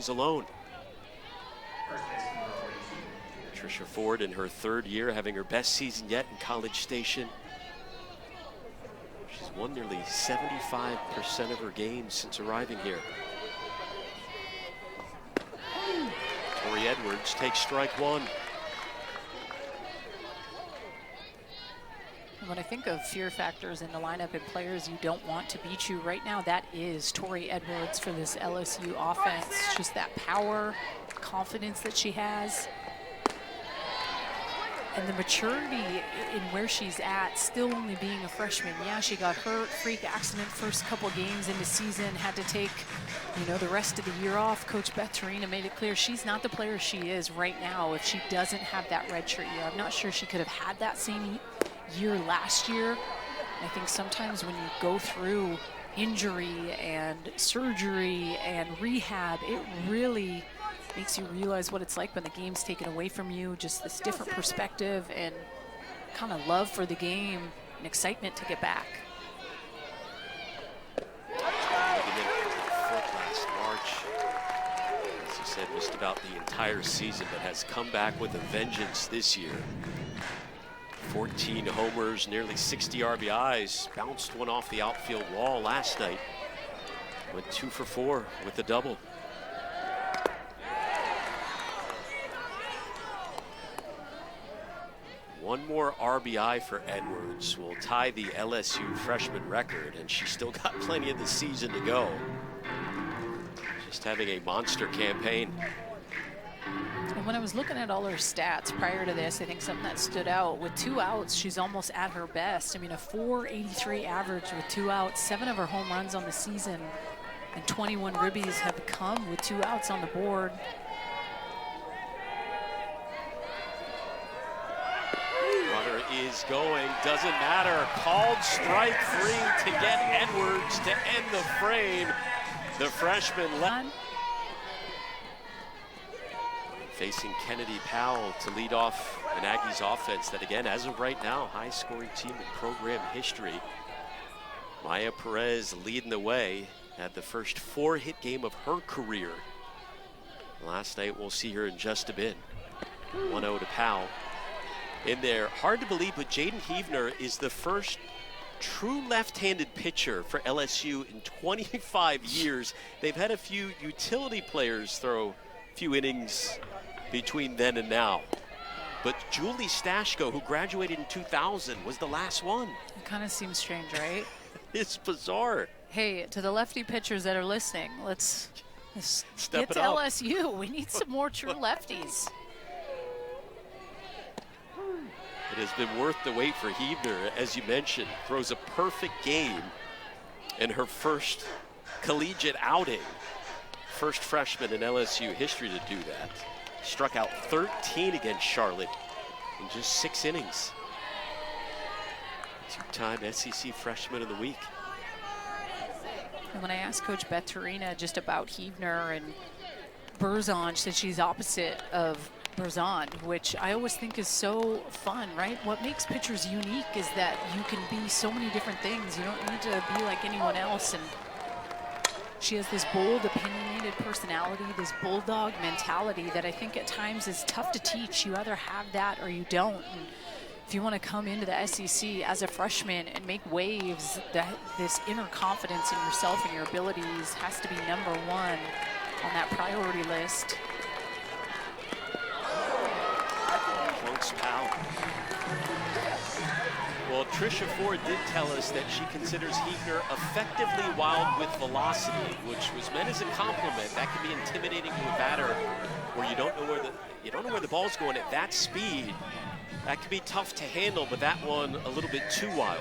innings alone. Tricia Ford in her third year, having her best season yet in College Station. She's won nearly 75% of her games since arriving here. Tori Edwards takes strike one. When I think of fear factors in the lineup and players you don't want to beat you right now, that is Tori Edwards for this LSU offense. Just that power, confidence that she has, and the maturity in where she's at, still only being a freshman. Yeah, she got hurt, freak accident first couple games in the season, had to take, you know, the rest of the year off. Coach Beth Torina made it clear she's not the player she is right now if she doesn't have that redshirt year. I'm not sure she could have had that same year last year. I think sometimes when you go through injury and surgery and rehab, it really makes you realize what it's like when the game's taken away from you, just this different perspective and kind of love for the game and excitement to get back. Last March, as you said, just about the entire season, but has come back with a vengeance this year. 14 homers, nearly 60 RBIs, bounced one off the outfield wall last night. Went 2 for 4 with a double. One more RBI for Edwards will tie the LSU freshman record, and she's still got plenty of the season to go. Just having a monster campaign. And when I was looking at all her stats prior to this, I think something that stood out, with 2 outs, she's almost at her best. I mean, a .483 average with 2 outs, 7 of her home runs on the season, and 21 ribbies have come with 2 outs on the board. Runner is going, doesn't matter. Called strike 3 to get Edwards to end the frame. The freshman left. Facing Kennedy Powell to lead off an Aggies offense that, again, as of right now, high-scoring team in program history. Maya Perez leading the way, had the first 4-hit game of her career. Last night, we'll see her in just a bit. 1-0 to Powell. In there, hard to believe, but Jaden Heavner is the first true left-handed pitcher for LSU in 25 years. They've had a few utility players throw a few innings between then and now. But Julie Stashko, who graduated in 2000, was the last one. It kind of seems strange, right? It's bizarre. Hey, to the lefty pitchers that are listening, let's Step get to LSU. We need some more true lefties. It has been worth the wait for Heavner, as you mentioned. Throws a perfect game in her first collegiate outing. First freshman in LSU history to do that. Struck out 13 against Charlotte in just 6 innings. Two-time SEC Freshman of the Week. And when I asked Coach Beth Torina just about Heavner and Berzon, she said she's opposite of Berzon, which I always think is so fun, right? What makes pitchers unique is that you can be so many different things. You don't need to be like anyone else. And she has this bold, opinionated personality, this bulldog mentality that I think at times is tough to teach. You either have that or you don't. And if you want to come into the SEC as a freshman and make waves, this inner confidence in yourself and your abilities has to be number one on that priority list. Powell. Well, Tricia Ford did tell us that she considers Heavner effectively wild with velocity, which was meant as a compliment. That can be intimidating to a batter where you don't know where the ball's going at that speed. That can be tough to handle, but that one a little bit too wild.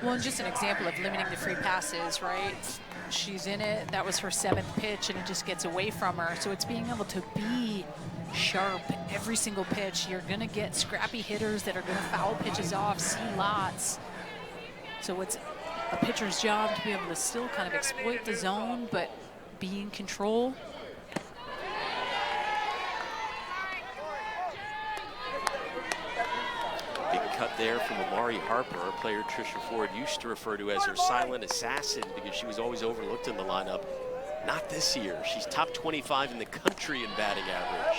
Well, and just an example of limiting the free passes, right? She's in it. That was her 7th pitch, and it just gets away from her. So it's being able to be sharp every single pitch. You're going to get scrappy hitters that are going to foul pitches off, see lots. So it's a pitcher's job to be able to still kind of exploit the zone, but be in control. Big cut there from Amari Harper, a player Tricia Ford used to refer to as her silent assassin because she was always overlooked in the lineup. Not this year. She's top 25 in the country in batting average.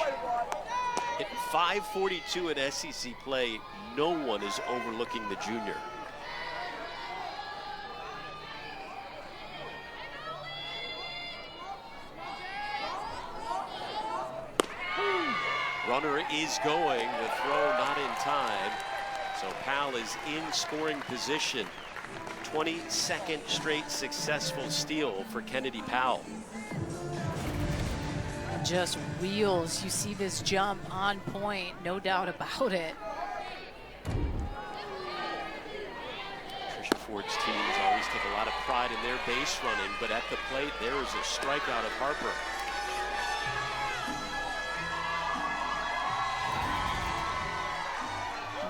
Hitting .542 in SEC play. No one is overlooking the junior. Runner is going, the throw not in time. So Powell is in scoring position. 22nd straight successful steal for Kennedy Powell. Just wheels. You see this jump on point, no doubt about it. Trisha Ford's teams always take a lot of pride in their base running, but at the plate, there is a strikeout of Harper.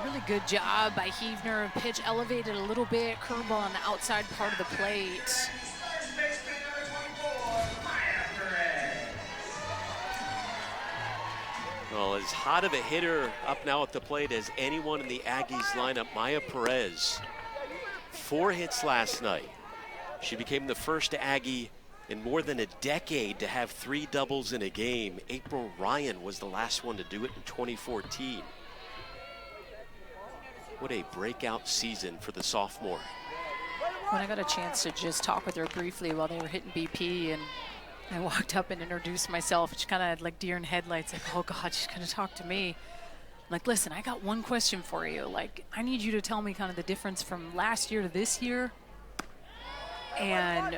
Really good job by Heavner. Pitch elevated a little bit, curveball on the outside part of the plate. Well, as hot of a hitter up now at the plate as anyone in the Aggies lineup, Maya Perez. 4 hits last night. She became the first Aggie in more than a decade to have 3 doubles in a game. April Ryan was the last one to do it in 2014. What a breakout season for the sophomore. When I got a chance to just talk with her briefly while they were hitting BP, and I walked up and introduced myself, she kind of had like deer in headlights, like, oh God, she's gonna talk to me. I'm like, listen, I got one question for you. Like, I need you to tell me kind of the difference from last year to this year and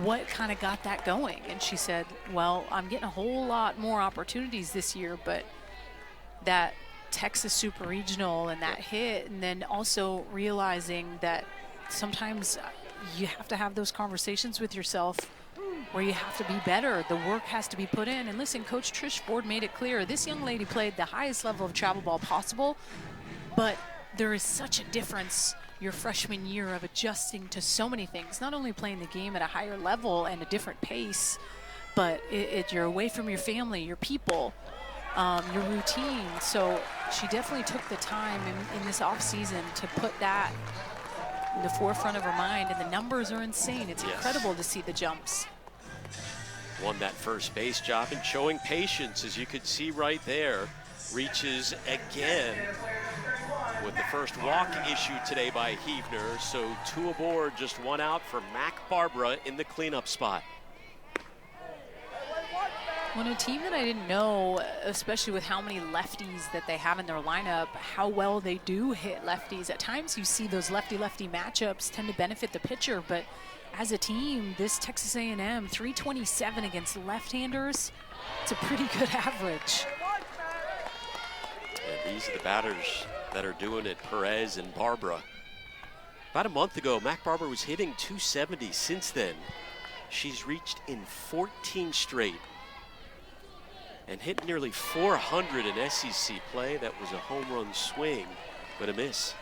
what kind of got that going. And she said, well, I'm getting a whole lot more opportunities this year, but that Texas Super Regional and that hit, and then also realizing that sometimes you have to have those conversations with yourself where you have to be better. The work has to be put in. And listen, Coach Trish Ford made it clear, this young lady played the highest level of travel ball possible, but there is such a difference your freshman year of adjusting to so many things, not only playing the game at a higher level and a different pace, but you're away from your family, your people, your routine. So she definitely took the time in this off season to put that in the forefront of her mind, and the numbers are insane. It's incredible to see the jumps. Won that first base job and showing patience, as you could see right there. Reaches again with the first walk issued today by Heavner. So 2 aboard, just 1 out for Mac Barbara in the cleanup spot. On a team that I didn't know, especially with how many lefties that they have in their lineup, how well they do hit lefties. At times you see those lefty-lefty matchups tend to benefit the pitcher, but as a team, this Texas A&M 327 against left-handers, it's a pretty good average. And these are the batters that are doing it, Perez and Barbara. About a month ago, Mac Barbara was hitting .270. Since then, she's reached in 14 straight and hit nearly 400 in SEC play. That was a home run swing, but a miss.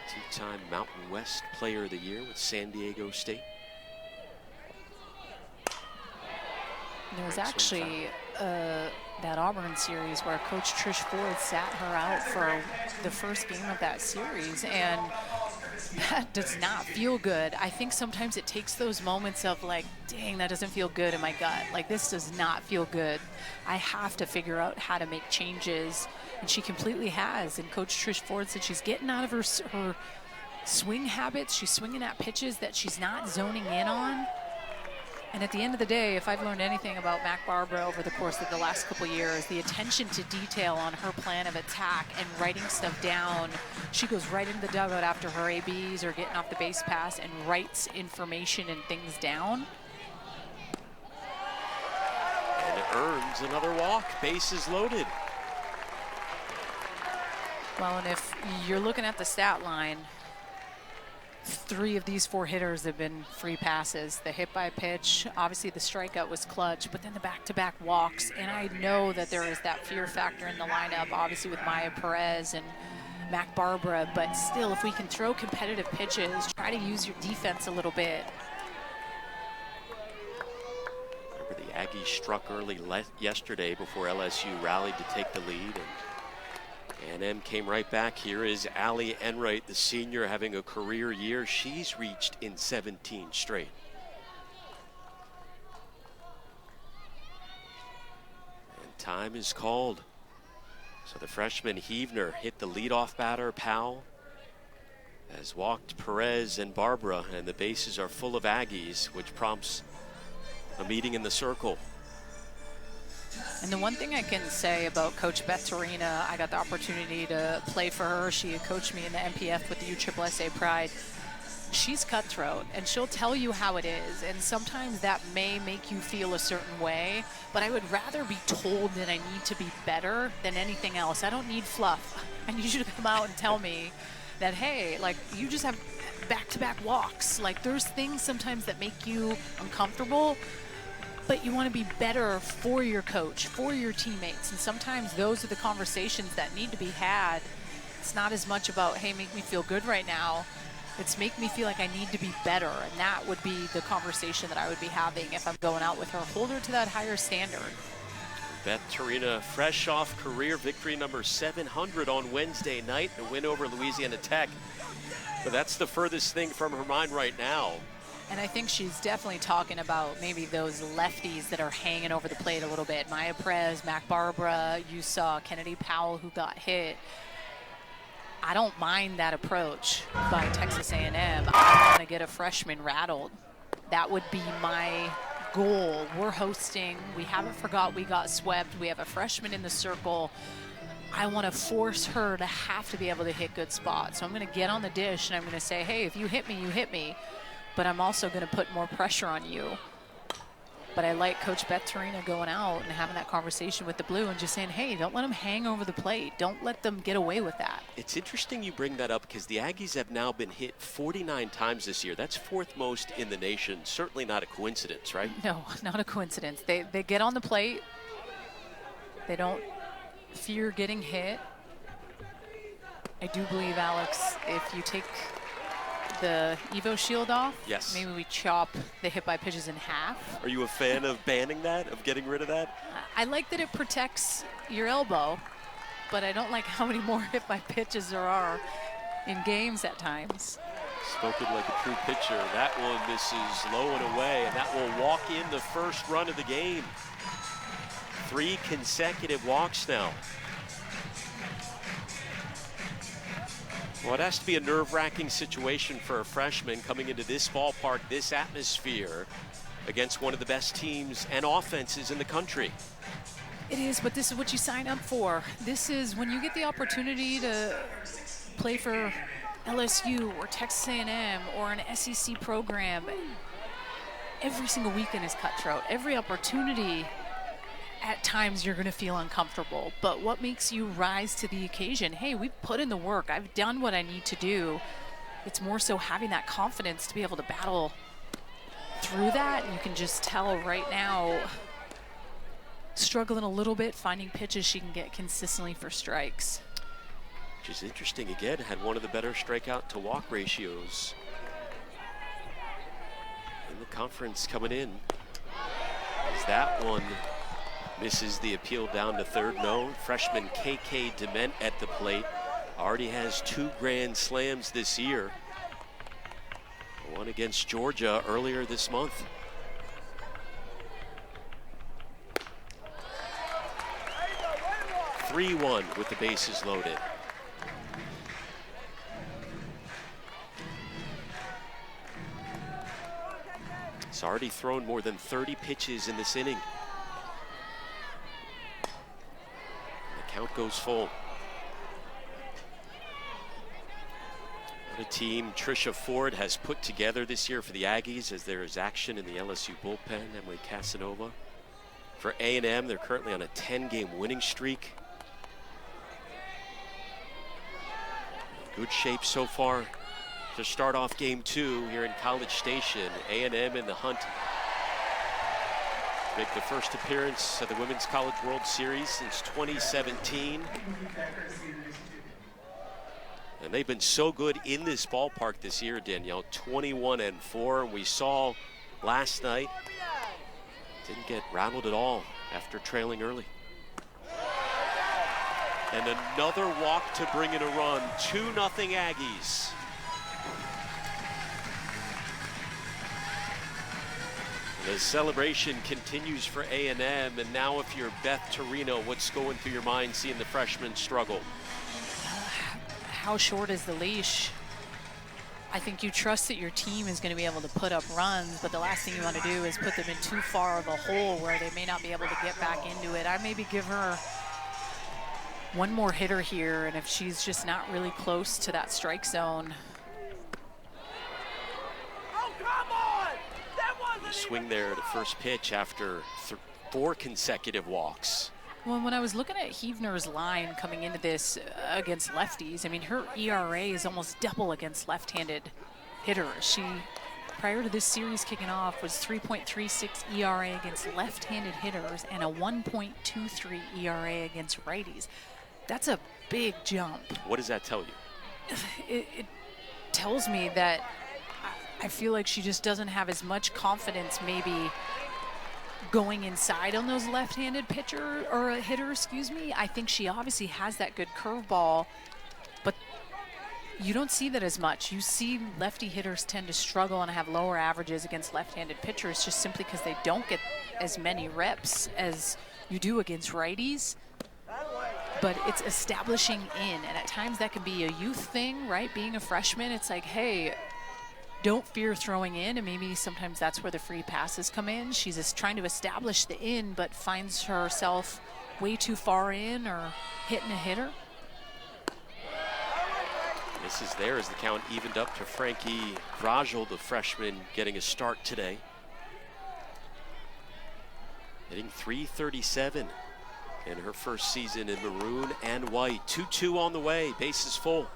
Two-time Mountain West Player of the Year with San Diego State. There was actually that Auburn series where Coach Trish Ford sat her out for the first game of that series, and that does not feel good. I think sometimes it takes those moments of like, dang, that doesn't feel good in my gut. Like, this does not feel good. I have to figure out how to make changes, and she completely has. And Coach Trish Ford said she's getting out of her swing habits. She's swinging at pitches that she's not zoning in on. And at the end of the day, if I've learned anything about Mac Barbara over the course of the last couple years, the attention to detail on her plan of attack and writing stuff down. She goes right into the dugout after her ABs or getting off the base pass and writes information and things down. And it earns another walk. Bases loaded. Well, and if you're looking at the stat line, 3 of these 4 hitters have been free passes. The hit by pitch, obviously the strikeout was clutch, but then the back-to-back walks. And I know that there is that fear factor in the lineup, obviously with Maya Perez and Mac Barbara, but still, if we can throw competitive pitches, try to use your defense a little bit. Remember, the Aggies struck early yesterday before LSU rallied to take the lead, and A&M came right back. Here is Allie Enright, the senior, having a career year. She's reached in 17 straight. And time is called. So the freshman Heavner hit the leadoff batter, Powell, has walked Perez and Barbara, and the bases are full of Aggies, which prompts a meeting in the circle. And the one thing I can say about Coach Beth Torina, I got the opportunity to play for her. She had coached me in the MPF with the USSSA Pride. She's cutthroat, and she'll tell you how it is. And sometimes that may make you feel a certain way, but I would rather be told that I need to be better than anything else. I don't need fluff. I need you to come out and tell me that, hey, like, you just have back-to-back walks. Like, there's things sometimes that make you uncomfortable, but you want to be better for your coach, for your teammates. And sometimes those are the conversations that need to be had. It's not as much about, hey, make me feel good right now. It's make me feel like I need to be better. And that would be the conversation that I would be having if I'm going out with her. Hold her to that higher standard. Beth Torina, fresh off career victory number 700 on Wednesday night, the win over Louisiana Tech. But that's the furthest thing from her mind right now. And I think she's definitely talking about maybe those lefties that are hanging over the plate a little bit. Maya Perez, Mac Barbara, you saw Kennedy Powell who got hit. I don't mind that approach by Texas A&M. I want to get a freshman rattled. That would be my goal. We're hosting. We haven't forgot we got swept. We have a freshman in the circle. I want to force her to have to be able to hit good spots. So I'm going to get on the dish and I'm going to say, hey, if you hit me, you hit me. But I'm also going to put more pressure on you. But I like Coach Beth Torina going out and having that conversation with the Blue and just saying, hey, don't let them hang over the plate. Don't let them get away with that. It's interesting you bring that up because the Aggies have now been hit 49 times this year. That's fourth most in the nation. Certainly not a coincidence, right? No, not a coincidence. They get on the plate. They don't fear getting hit. I do believe, Alex, if you take the Evo shield off, yes, maybe we chop the hit by pitches in half. Are you a fan of banning that, of getting rid of that? I like that it protects your elbow, but I don't like how many more hit by pitches there are in games at times. Spoken like a true pitcher. That one misses low and away, and that will walk in the first run of the game. 3 consecutive walks now. Well, it has to be a nerve-wracking situation for a freshman coming into this ballpark, this atmosphere, against one of the best teams and offenses in the country. It is, but this is what you sign up for. This is when you get the opportunity to play for LSU or Texas A&M or an SEC program. Every single weekend is cutthroat. Every opportunity, at times you're going to feel uncomfortable, but what makes you rise to the occasion? Hey, we've put in the work. I've done what I need to do. It's more so having that confidence to be able to battle through that. And you can just tell right now, struggling a little bit, finding pitches she can get consistently for strikes. Which is interesting. Again, had one of the better strikeout to walk ratios in the conference coming in. As that one misses the appeal down to third. No, freshman KK Dement at the plate. Already has 2 grand slams this year. One against Georgia earlier this month. (3-1) with the bases loaded. It's already thrown more than 30 pitches in this inning. Count goes full. What a team Tricia Ford has put together this year for the Aggies, as there is action in the LSU bullpen. Emily Casanova. For A&M, they're currently on a 10-game winning streak. Good shape so far to start off game 2 here in College Station. A&M in the hunt. Make the first appearance of the Women's College World Series since 2017. And they've been so good in this ballpark this year, Danielle, 21-4. We saw last night, didn't get rattled at all after trailing early. And another walk to bring in a run. 2-0 Aggies. The celebration continues for A&M, and now if you're Beth Torino, what's going through your mind seeing the freshman struggle? How short is the leash? I think you trust that your team is going to be able to put up runs, but the last thing you want to do is put them in too far of a hole where they may not be able to get back into it. I maybe give her one more hitter here, and if she's just not really close to that strike zone. You swing there to first pitch after 4 consecutive walks. Well, when I was looking at Huebner's line coming into this against lefties, I mean, her ERA is almost double against left-handed hitters. She, prior to this series kicking off, was 3.36 ERA against left-handed hitters and a 1.23 ERA against righties. That's a big jump. What does that tell you? It tells me that I feel like she just doesn't have as much confidence maybe going inside on those left-handed pitcher or a hitter, excuse me. I think she obviously has that good curveball, but you don't see that as much. You see lefty hitters tend to struggle and have lower averages against left-handed pitchers just simply because they don't get as many reps as you do against righties. But it's establishing in, and at times that can be a youth thing, right? Being a freshman, it's like, hey, don't fear throwing in, and maybe sometimes that's where the free passes come in. She's just trying to establish the in, but finds herself way too far in or hitting a hitter. Misses there as the count evened up to Frankie Grajal, the freshman, getting a start today. Hitting .337 in her first season in maroon and white. 2-2 on the way, bases full.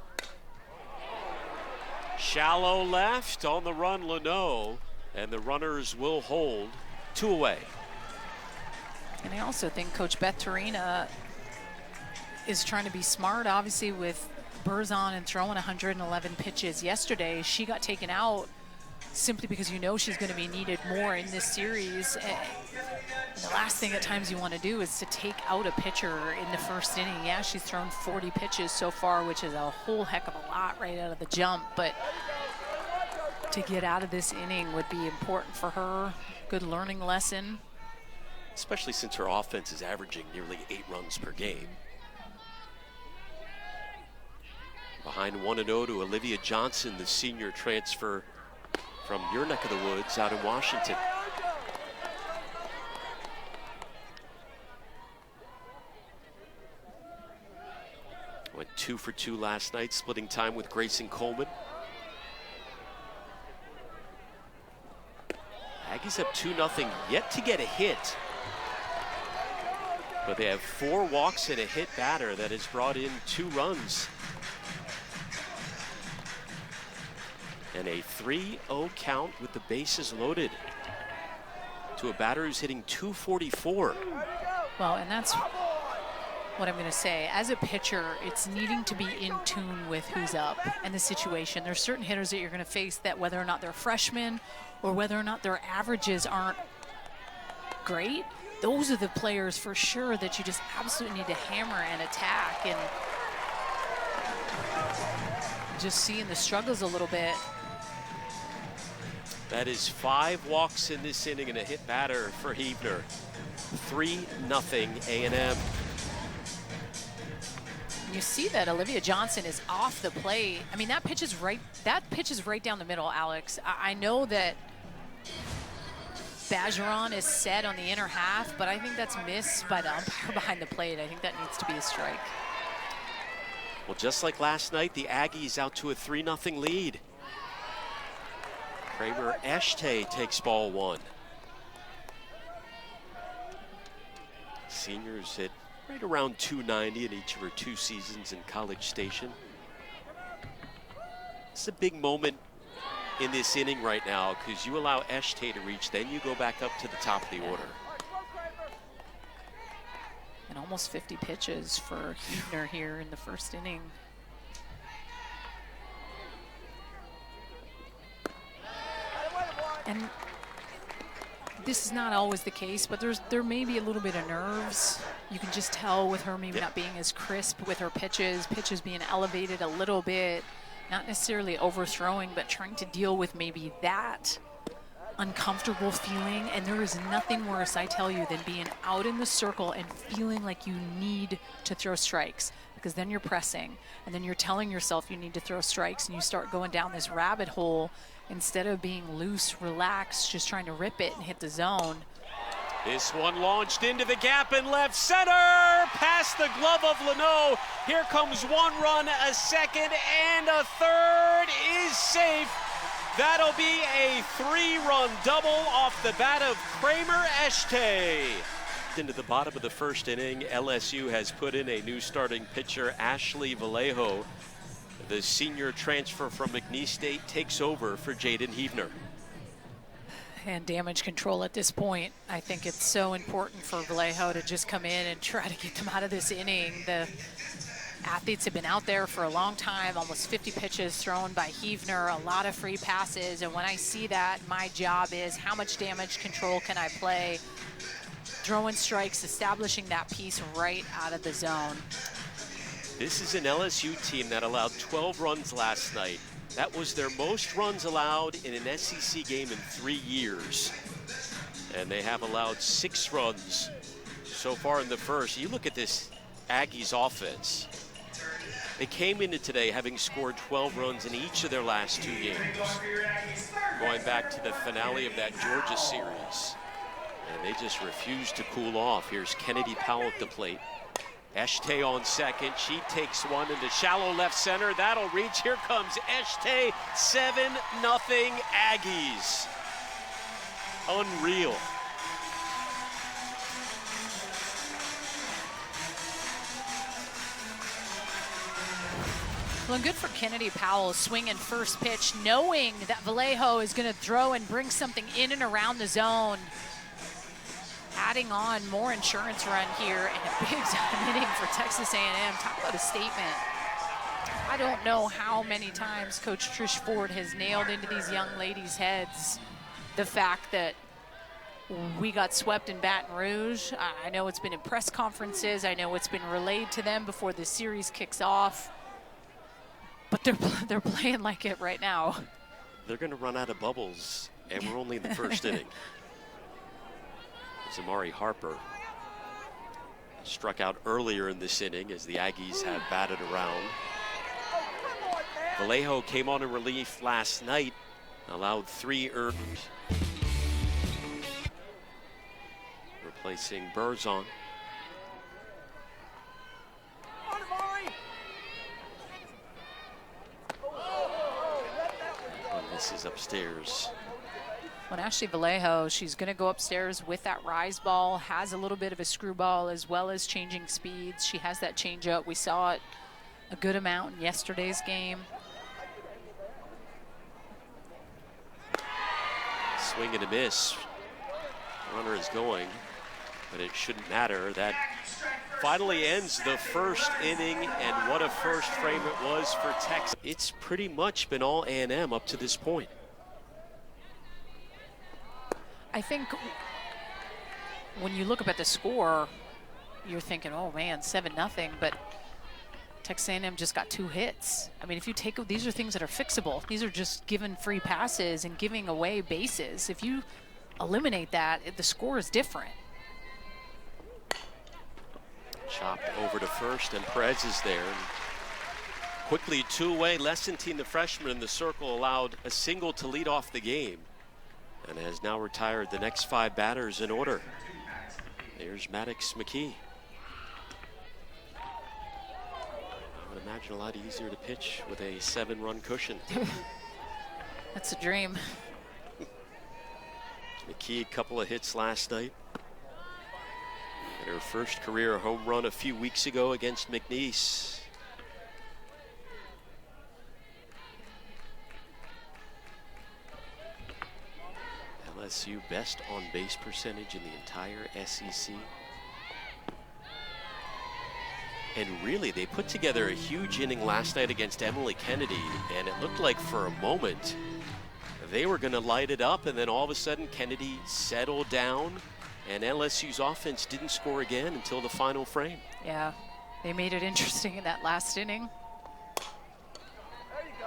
Shallow left, on the run Leno, and the runners will hold. 2 away. And I also think Coach Beth Torina is trying to be smart, obviously, with Berzon and throwing 111 pitches yesterday. She got taken out simply because you know she's going to be needed more in this series. And the last thing at times you want to do is to take out a pitcher in the first inning. Yeah, she's thrown 40 pitches so far, which is a whole heck of a lot right out of the jump. But to get out of this inning would be important for her. Good learning lesson. Especially since her offense is averaging nearly 8 runs per game. Behind 1-0 to Olivia Johnson, the senior transfer from your neck of the woods out in Washington. Went 2 for 2 last night, splitting time with Grayson Coleman. Aggies up 2-0, yet to get a hit. But they have 4 walks and a hit batter that has brought in 2 runs. And a 3-0 count with the bases loaded to a batter who's hitting .244. Well, and that's what I'm going to say. As a pitcher, it's needing to be in tune with who's up and the situation. There's certain hitters that you're going to face that whether or not they're freshmen or whether or not their averages aren't great, those are the players for sure that you just absolutely need to hammer and attack. And just seeing the struggles a little bit. That is 5 walks in this inning and a hit batter for Huebner. 3-0 A&M. You see that Olivia Johnson is off the plate. I mean, that pitch is right down the middle, Alex. I know that Bergeron is set on the inner half, but I think that's missed by the umpire behind the plate. I think that needs to be a strike. Well, just like last night, the Aggies out to a 3-0 lead. Kramer Eshte takes ball 1. Seniors hit right around .290 in each of her 2 seasons in College Station. It's a big moment in this inning right now because you allow Eshte to reach, then you go back up to the top of the order. And almost 50 pitches for Huebner here in the first inning. And this is not always the case, but there may be a little bit of nerves. You can just tell with her maybe not being as crisp with her pitches being elevated a little bit, not necessarily overthrowing, but trying to deal with maybe that uncomfortable feeling. And there is nothing worse, I tell you, than being out in the circle and feeling like you need to throw strikes, because then you're pressing and then you're telling yourself you need to throw strikes, and you start going down this rabbit hole instead of being loose, relaxed, just trying to rip it and hit the zone. This one launched into the gap in left center, past the glove of Leno. Here comes one run, a second, and a third is safe. That'll be a 3-run double off the bat of Kramer Echte. Into the bottom of the first inning, LSU has put in a new starting pitcher, Ashley Vallejo. The senior transfer from McNeese State takes over for Jaden Heavner. And damage control at this point. I think it's so important for Vallejo to just come in and try to get them out of this inning. The athletes have been out there for a long time, almost 50 pitches thrown by Heavner, a lot of free passes. And when I see that, my job is how much damage control can I play? Throwing strikes, establishing that piece right out of the zone. This is an LSU team that allowed 12 runs last night. That was their most runs allowed in an SEC game in 3 years. And they have allowed 6 runs so far in the first. You look at this Aggies offense. They came into today having scored 12 runs in each of their last 2 games, going back to the finale of that Georgia series. And they just refused to cool off. Here's Kennedy Powell at the plate. Echte on second. She takes one into shallow left center. That'll reach. Here comes Echte. 7-0 Aggies. Unreal. Well, and good for Kennedy Powell, swinging first pitch, knowing that Vallejo is going to throw and bring something in and around the zone. Adding on more insurance run here and a big time inning for Texas A&M. Talk about a statement. I don't know how many times Coach Trish Ford has nailed into these young ladies' heads the fact that we got swept in Baton Rouge. I know it's been in press conferences. I know it's been relayed to them before the series kicks off. But they're playing like it right now. They're going to run out of bubbles, and we're only in the first inning. Amari Harper struck out earlier in this inning as the Aggies have batted around. Vallejo came on in relief last night, allowed 3 earned, replacing Burzon. And this is upstairs. When Ashley Vallejo, she's going to go upstairs with that rise ball, has a little bit of a screwball as well as changing speeds. She has that changeup. We saw it a good amount in yesterday's game. Swing and a miss. Runner is going, but it shouldn't matter. That finally ends the first inning, and what a first frame it was for Texas. It's pretty much been all A&M up to this point. I think when you look up at the score, you're thinking, oh man, 7-0, but Texas A&M just got 2 hits. I mean, if you take, these are things that are fixable. These are just giving free passes and giving away bases. If you eliminate that, the score is different. Chopped over to first, and Perez is there. Quickly 2 away. Lessentine, the freshman in the circle, allowed a single to lead off the game, and has now retired the next 5 batters in order. There's Maddox McKee. I would imagine a lot easier to pitch with a 7-run cushion. That's a dream. McKee, a couple of hits last night. And her first career home run a few weeks ago against McNeese. LSU best on base percentage in the entire SEC. And really, they put together a huge inning last night against Emily Kennedy, and it looked like for a moment they were going to light it up, and then all of a sudden Kennedy settled down, and LSU's offense didn't score again until the final frame. Yeah, they made it interesting in that last inning.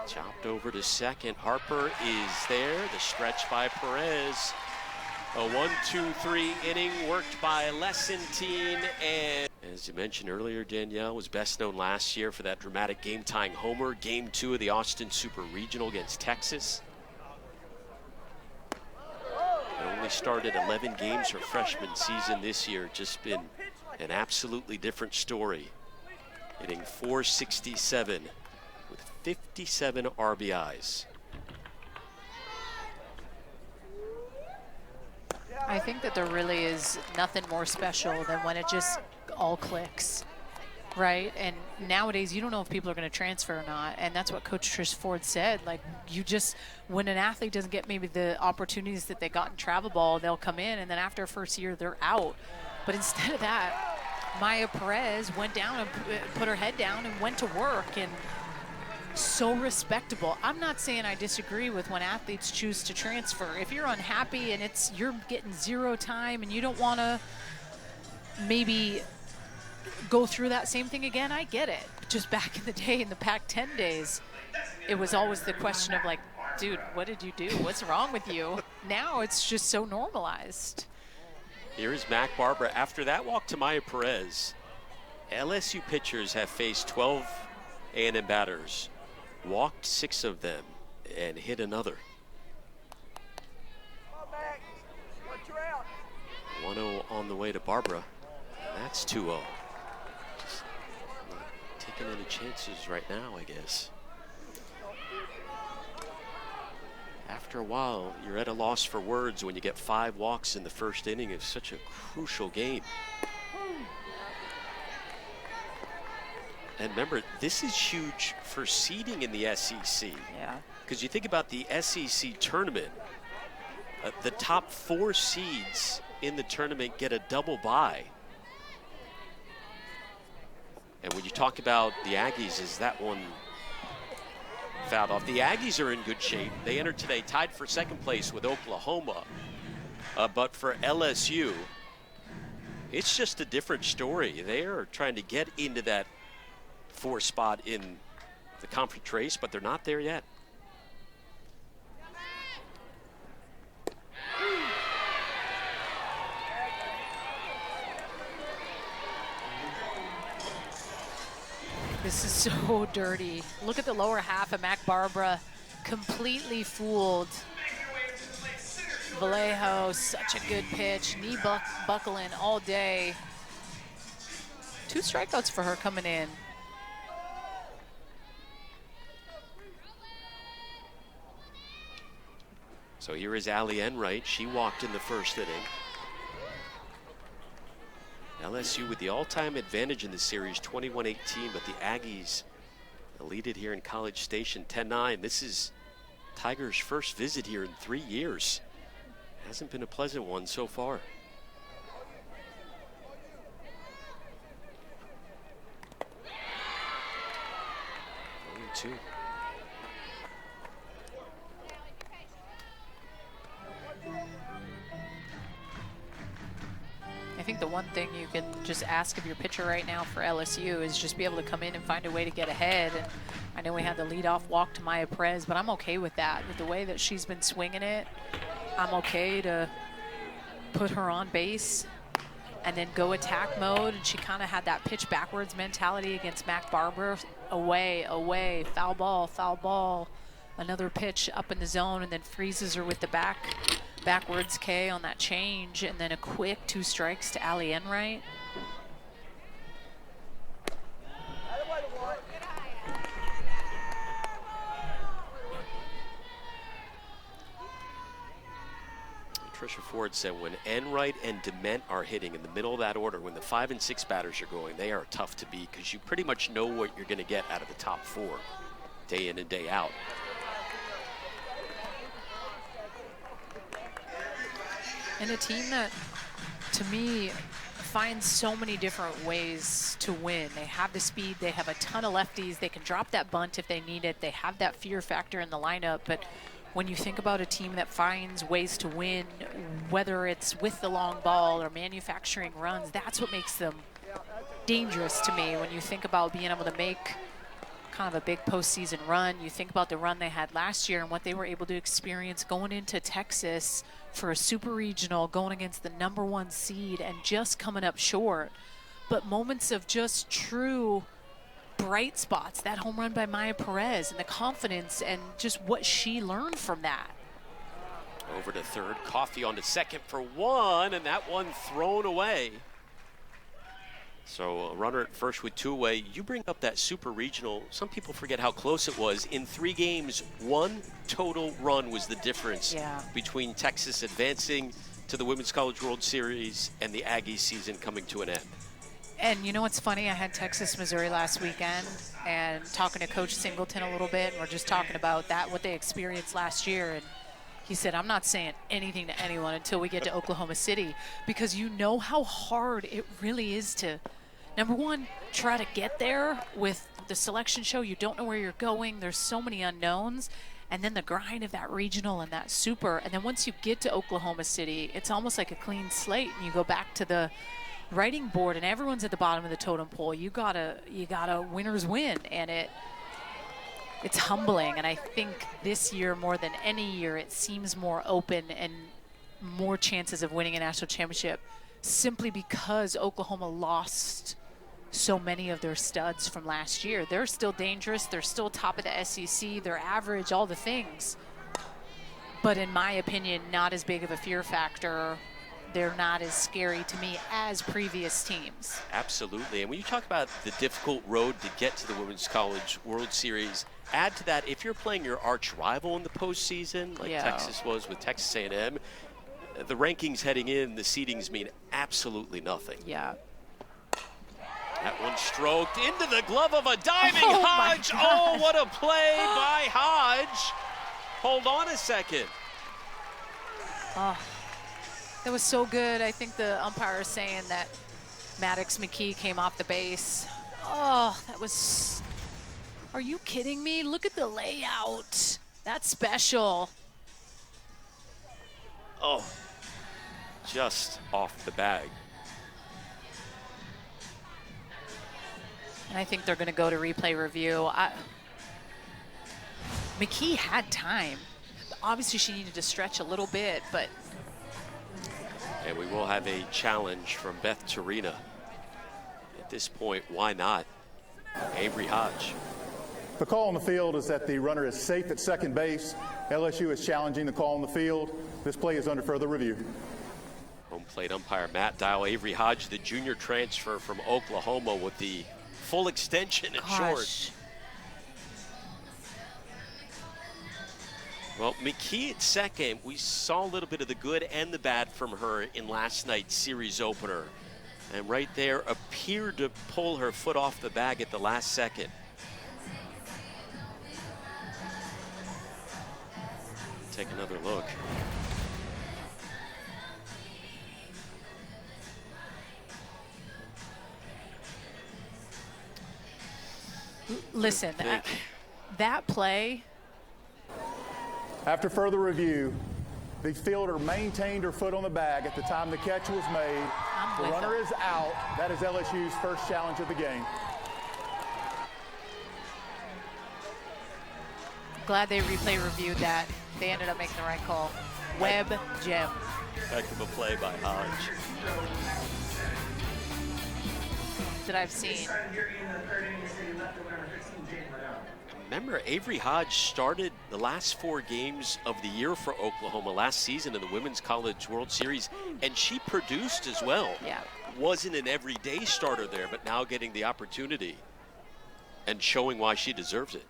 Chopped over to second. Harper is there. The stretch by Perez. A 1-2-3 inning worked by Lessentine, and as you mentioned earlier, Danielle was best known last year for that dramatic game-tying homer, Game 2 of the Austin Super Regional against Texas. Only started 11 games her freshman season this year. Just been an absolutely different story. Hitting .467 with 57 RBIs. I think that there really is nothing more special than when it just all clicks, right? And nowadays, you don't know if people are going to transfer or not, and that's what Coach Trish Ford said. Like, you just, when an athlete doesn't get maybe the opportunities that they got in travel ball, they'll come in, and then after first year, they're out. But instead of that, Maya Perez went down and put her head down and went to work, and so respectable. I'm not saying I disagree with when athletes choose to transfer. If you're unhappy and you're getting zero time and you don't want to maybe go through that same thing again, I get it. Just back in the day, in the Pac-10 days, it was always the question of like, dude, what did you do? What's wrong with you? Now it's just so normalized. Here is Mac Barbara. After that walk to Maya Perez, LSU pitchers have faced 12 A&M batters, walked 6 of them, and hit another. 1-0 on the way to Barbara. And that's 2-0. Just not taking any chances right now, I guess. After a while, you're at a loss for words when you get 5 walks in the first inning of such a crucial game. And remember, this is huge for seeding in the SEC. Yeah. Because you think about the SEC tournament, the top 4 seeds in the tournament get a double bye. And when you talk about the Aggies, is that one fouled off? The Aggies are in good shape. They entered today tied for second place with Oklahoma. But for LSU, it's just a different story. They are trying to get into that 4 spot in the conference race, but they're not there yet. This is so dirty. Look at the lower half of Mac Barbara, completely fooled. Vallejo, such a good pitch. Knee buckling all day. 2 strikeouts for her coming in. So here is Allie Enright. She walked in the first inning. LSU with the all-time advantage in the series, 21-18, but the Aggies lead it here in College Station, 10-9. This is Tiger's first visit here in 3 years. Hasn't been a pleasant one so far. 0-2. I think the one thing you can just ask of your pitcher right now for LSU is just be able to come in and find a way to get ahead. And I know we had the leadoff walk to Maya Perez, but I'm okay with that. With the way that she's been swinging it, I'm okay to put her on base and then go attack mode. And she kind of had that pitch backwards mentality against Mac Barbara. Away, foul ball. Another pitch up in the zone, and then freezes her with the backwards K on that change, and then a quick 2 strikes to Allie Enright. Tricia Ford said when Enright and Dement are hitting in the middle of that order, when the 5 and 6 batters are going, they are tough to beat because you pretty much know what you're going to get out of the top 4 day in and day out. And a team that, to me, finds so many different ways to win. They have the speed, they have a ton of lefties, they can drop that bunt if they need it, they have that fear factor in the lineup, but when you think about a team that finds ways to win, whether it's with the long ball or manufacturing runs, that's what makes them dangerous to me. When you think about being able to make kind of a big postseason run, you think about the run they had last year and what they were able to experience going into Texas for a super regional, going against the #1 seed and just coming up short. But moments of just true bright spots, that home run by Maya Perez and the confidence and just what she learned from that. Over to third, Coffee on to second for one, and that one thrown away. So a runner at first with 2 away. You bring up that super regional. Some people forget how close it was. In 3 games, 1 total run was the difference between Texas advancing to the Women's College World Series and the Aggies season coming to an end. And you know what's funny? I had Texas, Missouri last weekend and talking to Coach Singleton a little bit, and we're just talking about that, what they experienced last year. And he said, I'm not saying anything to anyone until we get to Oklahoma City, because you know how hard it really is to, number one, try to get there with the selection show. You don't know where you're going. There's so many unknowns. And then the grind of that regional and that super. And then once you get to Oklahoma City, it's almost like a clean slate, and you go back to the writing board and everyone's at the bottom of the totem pole. You gotta winners win, and it's humbling. And I think this year more than any year it seems more open and more chances of winning a national championship, simply because Oklahoma lost so many of their studs from last year. They're still dangerous, they're still top of the SEC, they're average, all the things, but in my opinion not as big of a fear factor. They're not as scary to me as previous teams. Absolutely. And when you talk about the difficult road to get to the Women's College World Series, add to that, if you're playing your arch rival in the postseason, like Texas was with Texas A&M, the rankings heading in, the seedings mean absolutely nothing. Yeah. That one stroked into the glove of a diving Hodge. Oh, what a play by Hodge. Hold on a second. Oh. That was so good. I think the umpire is saying that Maddox McKee came off the base. Oh, that was, are you kidding me? Look at the layout. That's special. Oh, just off the bag. And I think they're going to go to replay review. McKee had time. Obviously, she needed to stretch a little bit, but. And we will have a challenge from Beth Torina. At this point, why not? Avery Hodge. The call on the field is that the runner is safe at second base. LSU is challenging the call on the field. This play is under further review. Home plate umpire Matt Dial. Avery Hodge, the junior transfer from Oklahoma, with the full extension and short. Well, McKee at second, we saw a little bit of the good and the bad from her in last night's series opener. And right there appeared to pull her foot off the bag at the last second. Take another look. Listen, that play. After further review, the fielder maintained her foot on the bag at the time the catch was made. The runner is out. That is LSU's first challenge of the game. Glad they replay reviewed that. They ended up making the right call. Webb gem. Heck of a play by Hodge. That I've seen. Remember, Avery Hodge started the last 4 games of the year for Oklahoma last season in the Women's College World Series, and she produced as well. Yeah. Wasn't an everyday starter there, but now getting the opportunity and showing why she deserves it.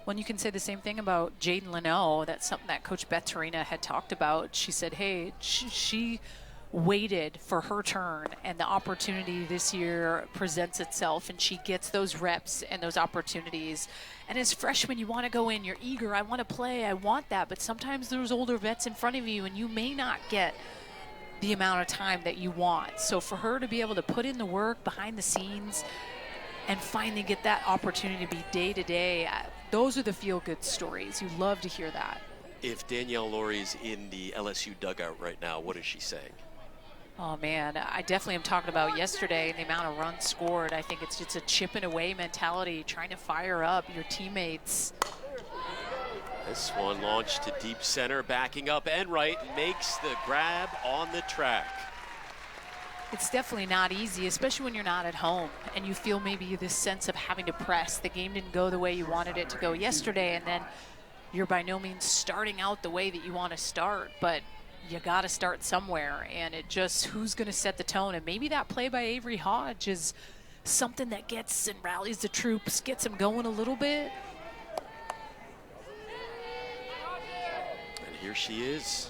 Well, you can say the same thing about Jaden Leno. That's something that Coach Beth Torina had talked about. She said, hey, she waited for her turn, and the opportunity this year presents itself, and she gets those reps and those opportunities. And as freshmen, you want to go in, you're eager, I want to play, I want that, but sometimes there's older vets in front of you, and you may not get the amount of time that you want. So for her to be able to put in the work behind the scenes and finally get that opportunity to be day-to-day, those are the feel-good stories. You love to hear that. If Danielle Laurie's in the LSU dugout right now, what is she saying? Oh man, I definitely am talking about yesterday, the amount of runs scored. I think it's just a chipping away mentality, trying to fire up your teammates. This one launched to deep center, backing up and right, makes the grab on the track. It's definitely not easy, especially when you're not at home and you feel maybe this sense of having to press. The game didn't go the way you wanted it to go yesterday, and then you're by no means starting out the way that you want to start, but you got to start somewhere, and it just, who's going to set the tone? And maybe that play by Avery Hodge is something that gets and rallies the troops, gets them going a little bit. And here she is.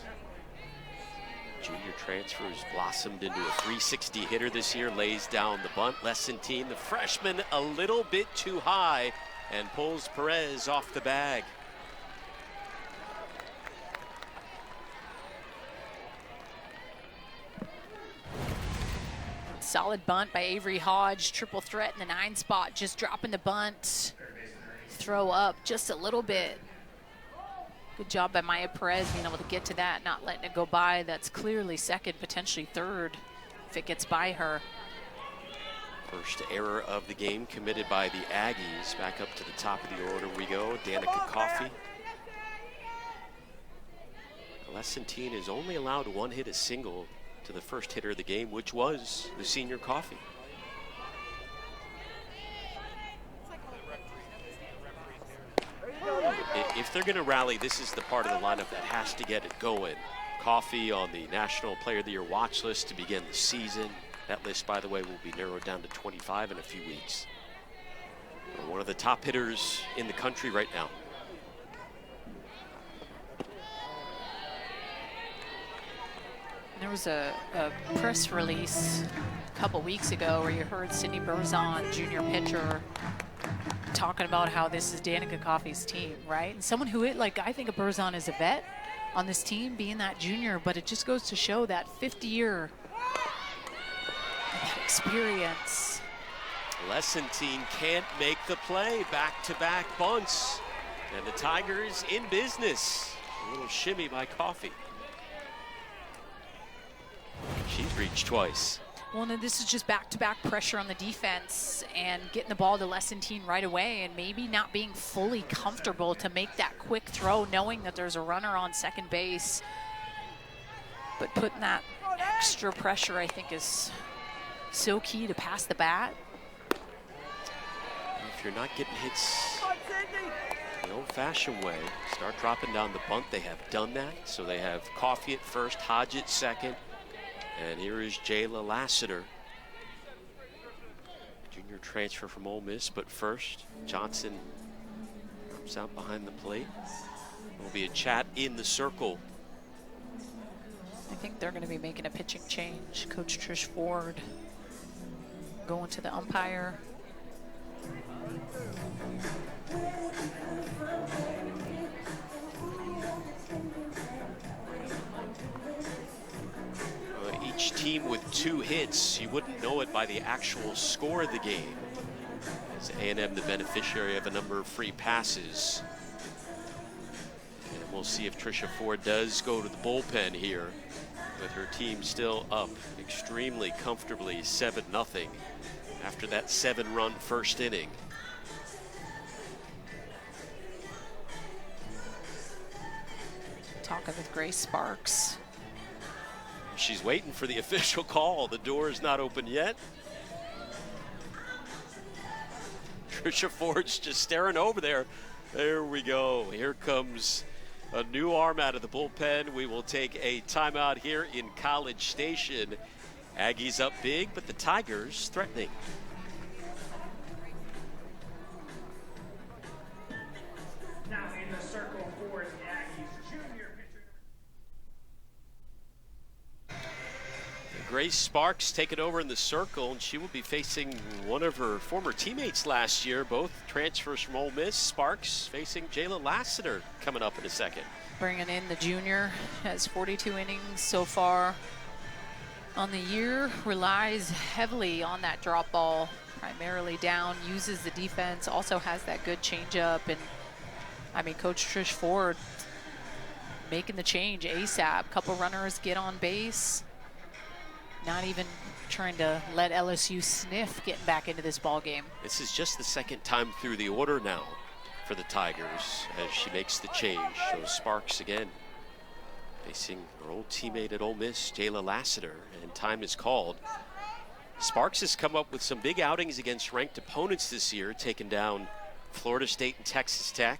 Junior transfer who's blossomed into a 360 hitter this year, lays down the bunt. Lessentine, the freshman, a little bit too high and pulls Perez off the bag. Solid bunt by Avery Hodge, triple threat in the 9 spot, just dropping the bunt. Throw up just a little bit. Good job by Maya Perez being able to get to that, not letting it go by. That's clearly second, potentially third, if it gets by her. First error of the game committed by the Aggies. Back up to the top of the order we go. Danica Coffey. Lessentine is only allowed one hit a single to the first hitter of the game, which was the senior Coffey. If they're going to rally, this is the part of the lineup that has to get it going. Coffey on the National Player of the Year watch list to begin the season. That list, by the way, will be narrowed down to 25 in a few weeks. One of the top hitters in the country right now. There was a press release a couple weeks ago where you heard Sydney Berzon, junior pitcher, talking about how this is Danica Coffey's team, right? And someone who, I think of Berzon as a vet on this team, being that junior, but it just goes to show that 50-year experience. Lessentine can't make the play, back-to-back bunts. And the Tigers in business. A little shimmy by Coffey. She's reached twice. Well, no, this is just back-to-back pressure on the defense and getting the ball to Lessentine right away, and maybe not being fully comfortable to make that quick throw, knowing that there's a runner on second base. But putting that extra pressure, I think, is so key to pass the bat. If you're not getting hits the old-fashioned way, start dropping down the bunt. They have done that. So they have Coffey at first, Hodge at second. And here is Jayla Lassiter, junior transfer from Ole Miss. But first, Johnson comes out behind the plate. There will be a chat in the circle. I think they're going to be making a pitching change. Coach Trish Ford going to the umpire. Each team with 2 hits, you wouldn't know it by the actual score of the game. As A&M the beneficiary of a number of free passes. And we'll see if Tricia Ford does go to the bullpen here with her team still up extremely comfortably 7-0 after that 7-run first inning. Talking with Grace Sparks. She's waiting for the official call. The door is not open yet. Tricia Ford's just staring over there. There we go. Here comes a new arm out of the bullpen. We will take a timeout here in College Station. Aggies up big, but the Tigers threatening. Now in the circle for the Aggies, junior pitcher. Grace Sparks taking over in the circle, and she will be facing one of her former teammates last year, both transfers from Ole Miss. Sparks facing Jayla Lassiter coming up in a second. Bringing in the junior, has 42 innings so far on the year, relies heavily on that drop ball, primarily down, uses the defense, also has that good changeup. And I mean, Coach Trish Ford making the change ASAP. Couple runners get on base. Not even trying to let LSU sniff getting back into this ball game. This is just the second time through the order now for the Tigers as she makes the change. So Sparks again facing her old teammate at Ole Miss, Jayla Lassiter, and time is called. Sparks has come up with some big outings against ranked opponents this year, taking down Florida State and Texas Tech.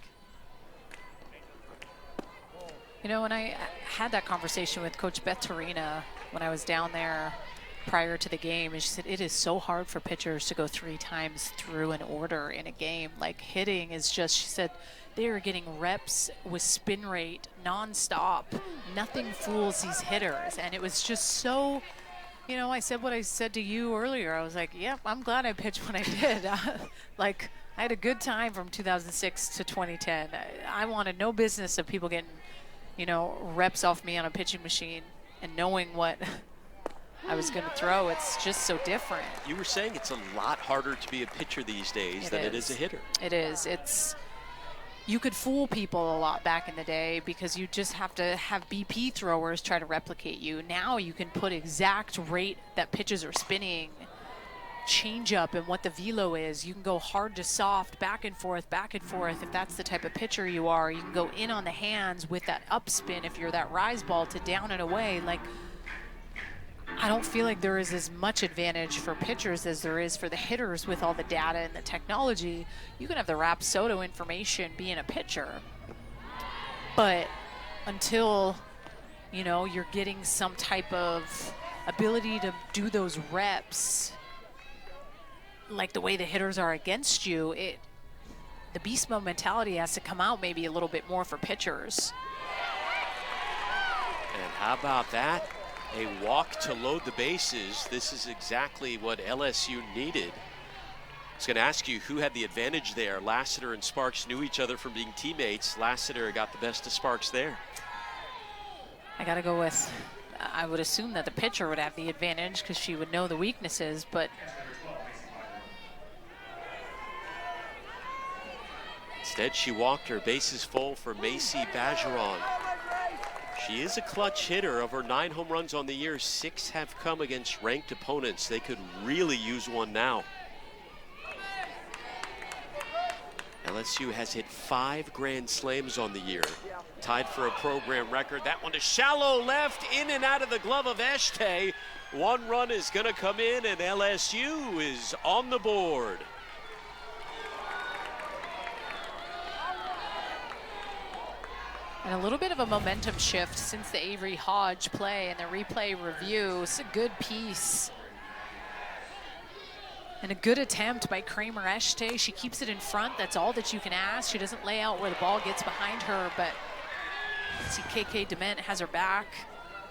You know, when I had that conversation with Coach Beth Torina when I was down there prior to the game, and she said it is so hard for pitchers to go 3 times through an order in a game. Like, hitting is just, she said, they are getting reps with spin rate nonstop. Nothing fools these hitters. And it was just so, you know, I said what I said to you earlier. I was like, yep, I'm glad I pitched when I did. Like, I had a good time from 2006 to 2010. I wanted no business of people getting, you know, reps off me on a pitching machine and knowing what I was going to throw. It's just so different. You were saying it's a lot harder to be a pitcher these days than it is a hitter. It is. It's, you could fool people a lot back in the day because you just have to have BP throwers try to replicate you. Now you can put exact rate that pitches are spinning, change up, and what the velo is. You can go hard to soft, back and forth, if that's the type of pitcher you are. You can go in on the hands with that upspin if you're that rise ball to down and away. Like, I don't feel like there is as much advantage for pitchers as there is for the hitters with all the data and the technology. You can have the Rapsodo information being a pitcher, but until, you know, you're getting some type of ability to do those reps like the way the hitters are against you, the beast mode mentality has to come out maybe a little bit more for pitchers. And how about that? A walk to load the bases. This is exactly what LSU needed. I was going to ask you who had the advantage there. Lassiter and Sparks knew each other from being teammates. Lassiter got the best of Sparks there. I got to go with, I would assume that the pitcher would have the advantage because she would know the weaknesses, but instead she walked her. Bases full for Macy Bajeron. She is a clutch hitter. Of her 9 home runs on the year, 6 have come against ranked opponents. They could really use one now. LSU has hit 5 grand slams on the year, tied for a program record. That one to shallow left, in and out of the glove of Eshte. 1 run is going to come in, and LSU is on the board. And a little bit of a momentum shift since the Avery Hodge play and the replay review. It's a good piece. And a good attempt by Kramer Eshte. She keeps it in front. That's all that you can ask. She doesn't lay out where the ball gets behind her, but let's see, KK Dement has her back.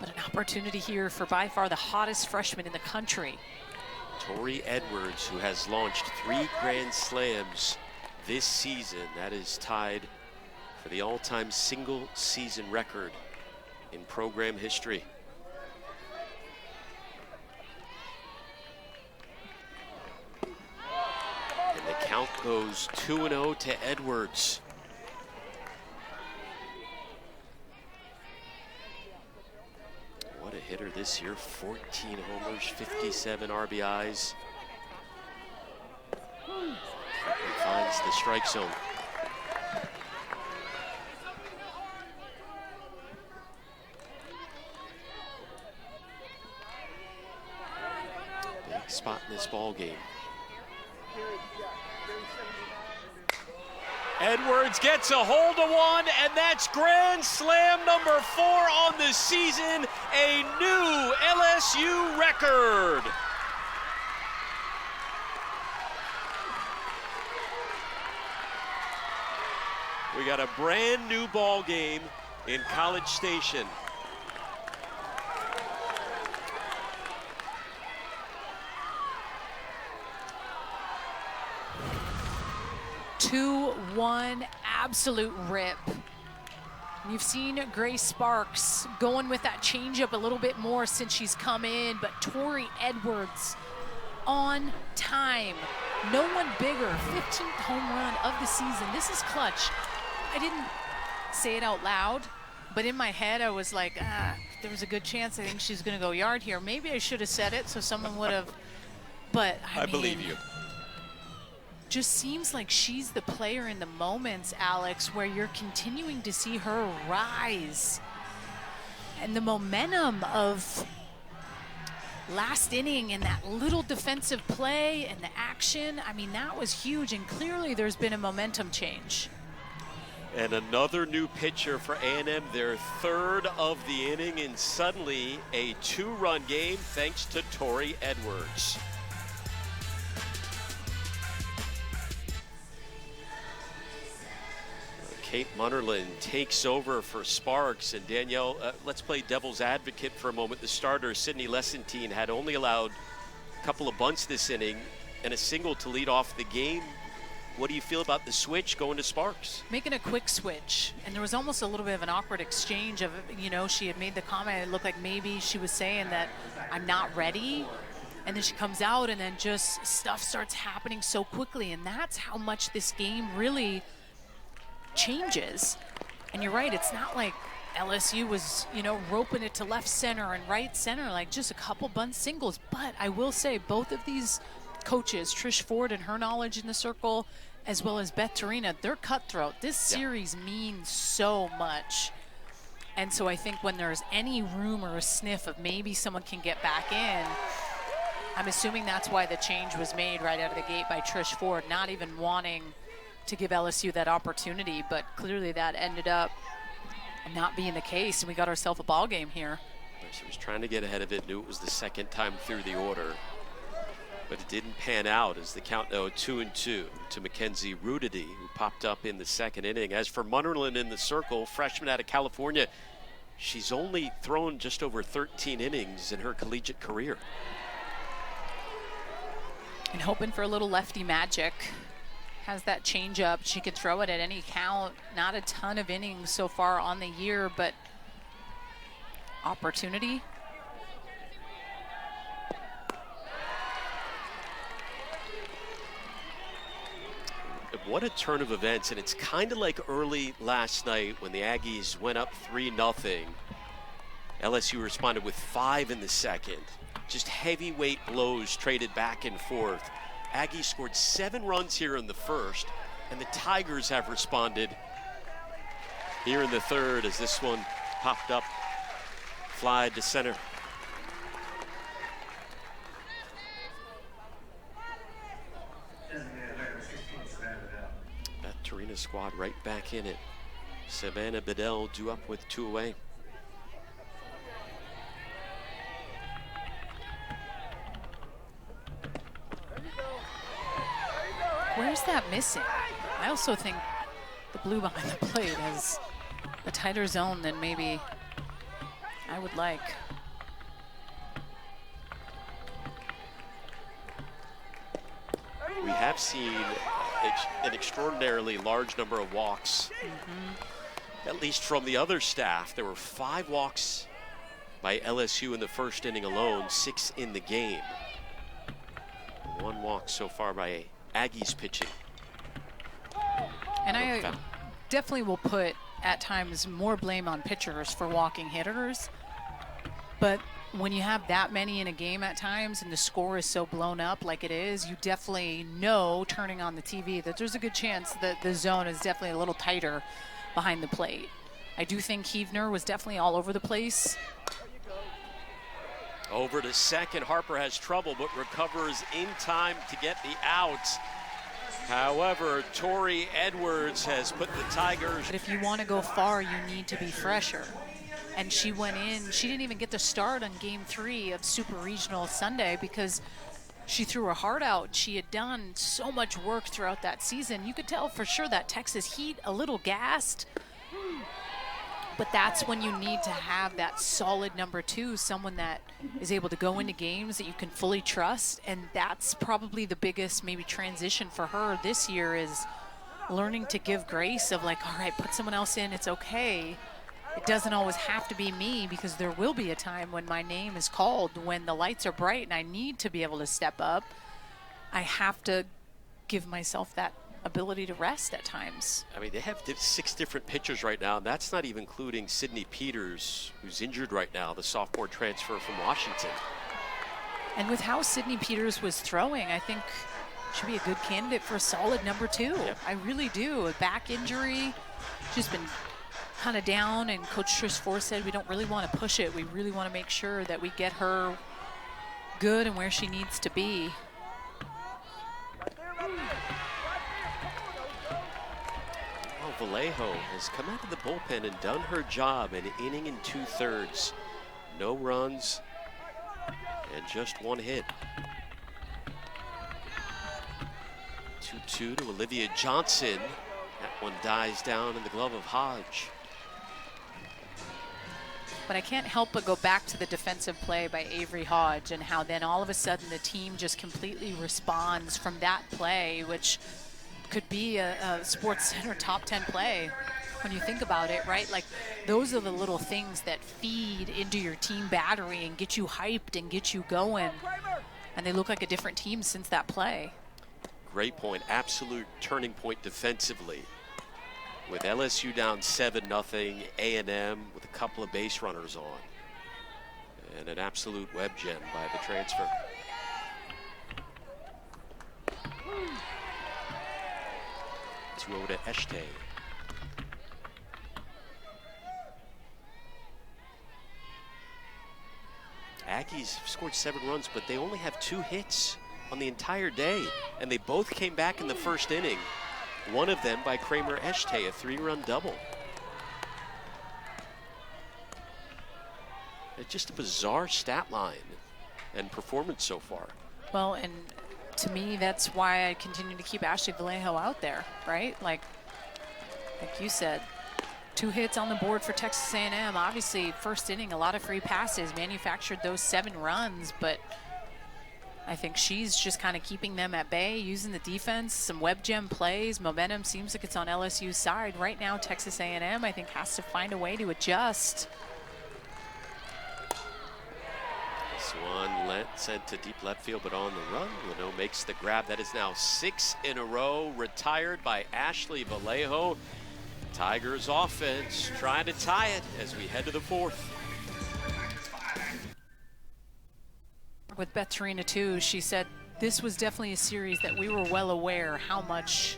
But an opportunity here for by far the hottest freshman in the country. Tori Edwards, who has launched 3 grand slams this season. That is tied for the all-time single season record in program history. And the count goes 2-0 to Edwards. What a hitter this year, 14 homers, 57 RBIs. And finds the strike zone. Spot in this ball game. Edwards gets a hold of one, and that's grand slam number 4 on the season, a new LSU record. We got a brand new ball game in College Station. One absolute rip. You've seen Grace Sparks going with that changeup a little bit more since she's come in, but Tori Edwards on time. No one bigger. 15th home run of the season. This is clutch. I didn't say it out loud, But in my head, I was like, there was a good chance I think she's going to go yard here. Maybe I should have said it so someone would have. But I mean, believe you. Just seems like she's the player in the moments, Alex, where you're continuing to see her rise. And the momentum of last inning and that little defensive play and the action, I mean, that was huge. And clearly there's been a momentum change. And another new pitcher for A&M, their third of the inning, and suddenly a 2-run game thanks to Tori Edwards. Kate Munnerlyn takes over for Sparks, and Danielle, let's play devil's advocate for a moment. The starter, Sydney Lessentine, had only allowed a couple of bunts this inning and a single to lead off the game. What do you feel about the switch going to Sparks? Making a quick switch, and there was almost a little bit of an awkward exchange of, she had made the comment, it looked like maybe she was saying that I'm not ready, and then she comes out and then just stuff starts happening so quickly, and that's how much this game really changes. And you're right, it's not like LSU was, roping it to left center and right center, like just a couple bunt singles, but I will say both of these coaches, Trish Ford and her knowledge in the circle, as well as Beth Torina, they're cutthroat. This series means so much. And so I think when there's any room or a sniff of maybe someone can get back in, I'm assuming that's why the change was made right out of the gate by Trish Ford, not even wanting to give LSU that opportunity, but clearly that ended up not being the case, and we got ourselves a ball game here. She was trying to get ahead of it, knew it was the second time through the order. But it didn't pan out as the count now 2-2 to Mackenzie Rudity, who popped up in the second inning. As for Munnerlyn in the circle, freshman out of California, she's only thrown just over 13 innings in her collegiate career. And hoping for a little lefty magic. Has that changeup. She could throw it at any count. Not a ton of innings so far on the year, but opportunity. What a turn of events, and it's kind of like early last night when the Aggies went up 3-0. LSU responded with 5 in the second. Just heavyweight blows traded back and forth. Aggies scored 7 runs here in the first, and the Tigers have responded here in the third as this one popped up, flied to center. Torina squad right back in it. Savannah Bedell due up with 2 away. Where's that missing? I also think the blue behind the plate has a tighter zone than maybe I would like. We have seen an extraordinarily large number of walks, at least from the other staff. There were 5 walks by LSU in the first inning alone, 6 in the game. 1 walk so far by Aggies pitching. And I definitely will put at times more blame on pitchers for walking hitters, but when you have that many in a game at times and the score is so blown up like it is, you definitely know, turning on the TV, that there's a good chance that the zone is definitely a little tighter behind the plate. I do think Heavner was definitely all over the place. Over to second, Harper has trouble but recovers in time to get the out. However, Tori Edwards has put the Tigers. But if you want to go far, you need to be fresher. And she went in, she didn't even get to start on game 3 of Super Regional Sunday because she threw her heart out. She had done so much work throughout that season. You could tell for sure that Texas Heat a little gassed, but that's when you need to have that solid number 2, someone that is able to go into games that you can fully trust. And that's probably the biggest maybe transition for her this year, is learning to give grace of like, all right, put someone else in, it's okay. It doesn't always have to be me, because there will be a time when my name is called, when the lights are bright and I need to be able to step up. I have to give myself that ability to rest at times. I mean, they have 6 different pitchers right now, and that's not even including Sydney Peters, who's injured right now, the sophomore transfer from Washington. And with how Sydney Peters was throwing, I think she'd be a good candidate for a solid number 2. Yep. I really do. A back injury, she's been kind of down, and Coach Trish Ford said we don't really want to push it. We really want to make sure that we get her good and where she needs to be. Well, Vallejo has come out of the bullpen and done her job, an inning and 2/3. No runs and just 1 hit. 2-2 to Olivia Johnson. That one dies down in the glove of Hodge. But I can't help but go back to the defensive play by Avery Hodge and how then all of a sudden the team just completely responds from that play, which could be a Sports Center top 10 play when you think about it, right? Like, those are the little things that feed into your team battery and get you hyped and get you going. And they look like a different team since that play. Great point, absolute turning point defensively. With LSU down 7-0, A&M with a couple of base runners on. And an absolute web gem by the transfer. To Oda Eshte. Aggies scored 7 runs, but they only have 2 hits on the entire day. And they both came back in the first inning. One of them by Kramer Eshte, a 3-run double. It's just a bizarre stat line and performance so far. Well, and to me, that's why I continue to keep Ashley Vallejo out there, right? Like you said, 2 hits on the board for Texas A&M. Obviously, first inning, a lot of free passes, manufactured those 7 runs, but I think she's just kind of keeping them at bay, using the defense, some web gem plays. Momentum seems like it's on LSU's side. Right now, Texas A&M, I think, has to find a way to adjust. This one sent to deep left field, but on the run. Leno makes the grab. That is now 6 in a row, retired by Ashley Vallejo. Tigers offense trying to tie it as we head to the 4th. With Beth Torina too, she said this was definitely a series that we were well aware how much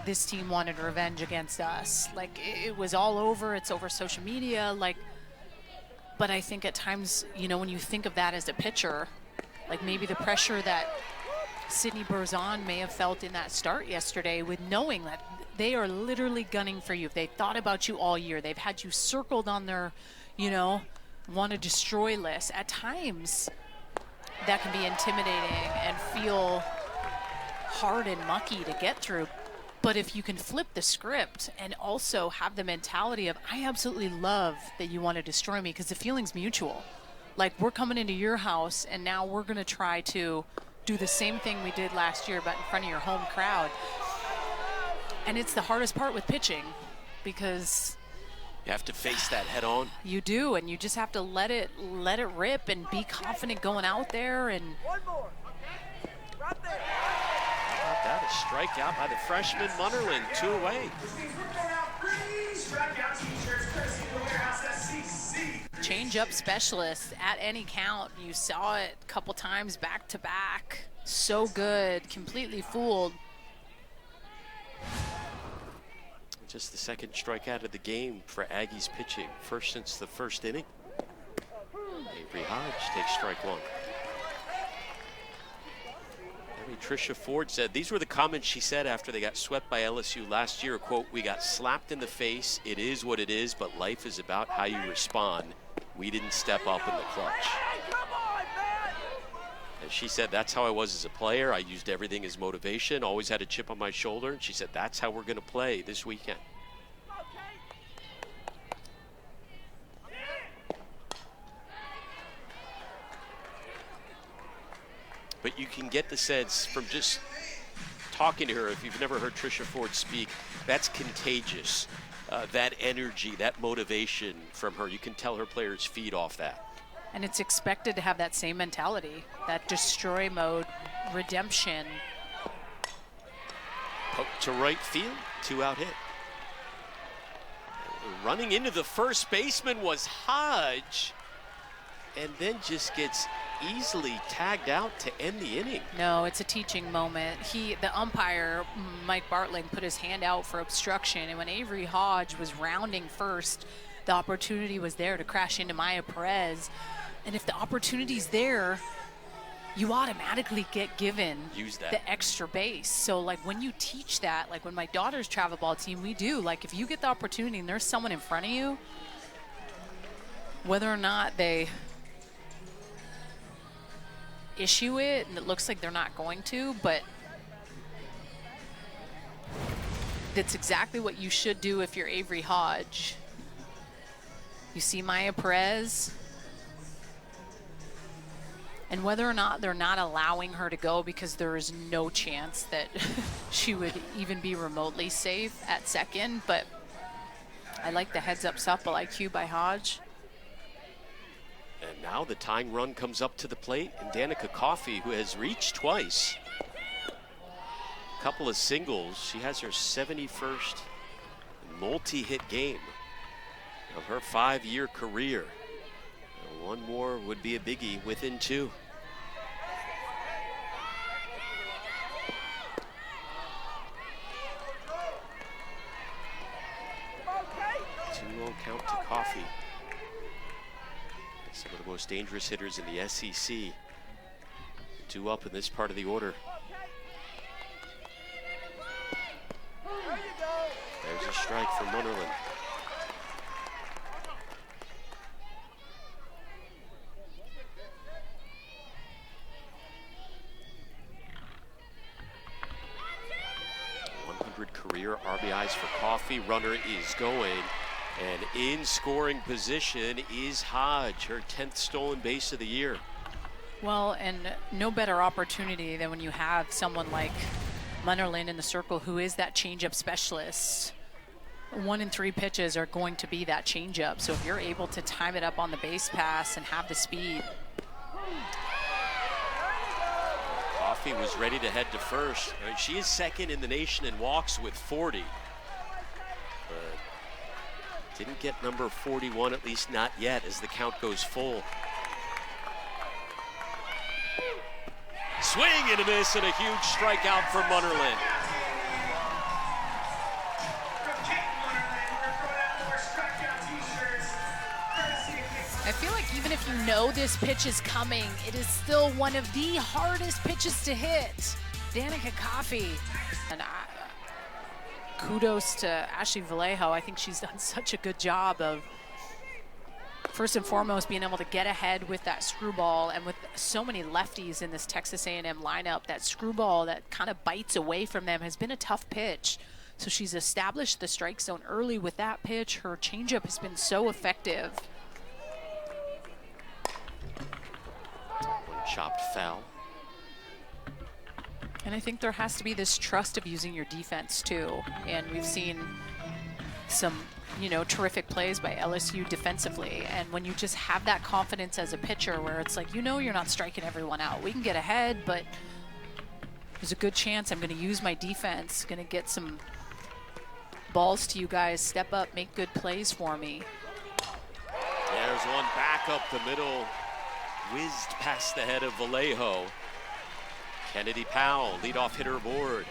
this team wanted revenge against us. Like, it was all over, it's over social media, like, but I think at times, you know, when you think of that as a pitcher, like maybe the pressure that Sydney Berzon may have felt in that start yesterday, with knowing that they are literally gunning for you. They thought about you all year. They've had you circled on their, you know, want to destroy list. At times, that can be intimidating and feel hard and mucky to get through. But if you can flip the script and also have the mentality of, I absolutely love that you want to destroy me, because the feeling's mutual. Like, we're coming into your house and now we're going to try to do the same thing we did last year, but in front of your home crowd. And it's the hardest part with pitching, because You have to face that head on. you do, and you just have to let it rip and be confident going out there. And One more. Right there. How about that? A strikeout by the freshman Munnerlin, 2 away. Strikeout t-shirts, courtesy of the Warehouse SCC. change-up specialist at any count. You saw it a couple times back to back. So good, completely fooled. Just the 2nd strikeout of the game for Aggies pitching, first since the 1st inning. Avery Hodge takes strike 1. I mean, Tricia Ford said, these were the comments she said after they got swept by LSU last year. Quote, "We got slapped in the face. It is what it is, but life is about how you respond. We didn't step up in the clutch." And she said, that's how I was as a player. I used everything as motivation, always had a chip on my shoulder. And she said, that's how we're going to play this weekend. But you can get the sense from just talking to her, if you've never heard Tricia Ford speak, that's contagious. That energy, that motivation from her, you can tell her players feed off that. And it's expected to have that same mentality, that destroy mode, redemption. Poke to right field, 2-out hit. Running into the first baseman was Hodge, and then just gets easily tagged out to end the inning. No, it's a teaching moment. The umpire, Mike Bartling, put his hand out for obstruction, and when Avery Hodge was rounding first, the opportunity was there to crash into Maya Perez. And if the opportunity's there, you automatically get given the extra base. So like when you teach that, like when my daughter's travel ball team, we do, like if you get the opportunity and there's someone in front of you, whether or not they issue it, and it looks like they're not going to, but that's exactly what you should do if you're Avery Hodge. You see Maya Perez, and whether or not they're not allowing her to go because there is no chance that she would even be remotely safe at second, but I like the heads-up softball IQ by Hodge. And now the tying run comes up to the plate, and Danica Coffey, who has reached twice. A couple of singles. She has her 71st multi-hit game of her 5-year career. And one more would be a biggie within 2. 2-0 count to Coffey. Some of the most dangerous hitters in the SEC. 2 up in this part of the order. There's a strike from Munnerlyn. Career RBIs for Coffey. Runner is going, and in scoring position is Hodge, her 10th stolen base of the year. Well, and no better opportunity than when you have someone like Munnerlyn in the circle who is that changeup specialist. 1 in 3 pitches are going to be that changeup, so if you're able to time it up on the base pass and have the speed. Coffey was ready to head to first. I mean, she is second in the nation in walks with 40. But didn't get number 41, at least not yet, as the count goes full. Swing and a miss, and a huge strikeout for Munnerlyn. I feel like even if you know this pitch is coming, it is still one of the hardest pitches to hit. Danica Coffey. And kudos to Ashley Vallejo. I think she's done such a good job of, first and foremost, being able to get ahead with that screwball. And with so many lefties in this Texas A&M lineup, that screwball that kind of bites away from them has been a tough pitch. So she's established the strike zone early with that pitch. Her changeup has been so effective. Chopped foul. And I think there has to be this trust of using your defense too. And we've seen some, terrific plays by LSU defensively. And when you just have that confidence as a pitcher where it's like, you're not striking everyone out. We can get ahead, but there's a good chance I'm going to use my defense, going to get some balls to you guys, step up, make good plays for me. There's one back up the middle. Whizzed past the head of Vallejo. Kennedy Powell, leadoff hitter aboard.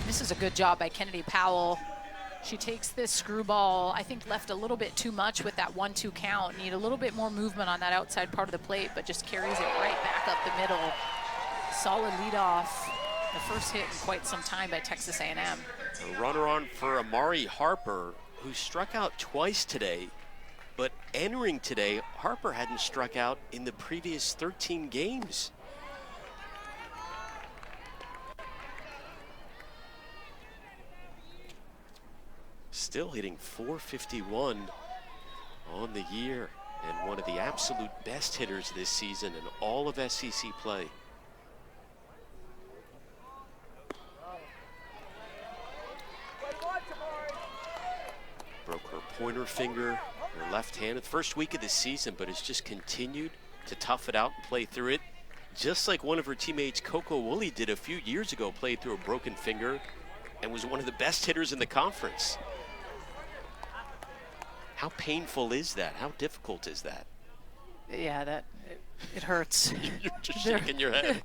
This is a good job by Kennedy Powell. She takes this screwball, I think left a little bit too much with that 1-2 count. Need a little bit more movement on that outside part of the plate, but just carries it right back up the middle. Solid leadoff. The first hit in quite some time by Texas A&M. A runner on for Amari Harper, who struck out twice today. But entering today, Harper hadn't struck out in the previous 13 games. Still hitting .451 on the year, and one of the absolute best hitters this season in all of SEC play. Broke her pointer finger, her left hand, the first week of the season, but has just continued to tough it out and play through it. just like one of her teammates, Coco Woolley, did a few years ago, played through a broken finger and was one of the best hitters in the conference. How painful is that? How difficult is that? Yeah, it hurts. You're just shaking your head.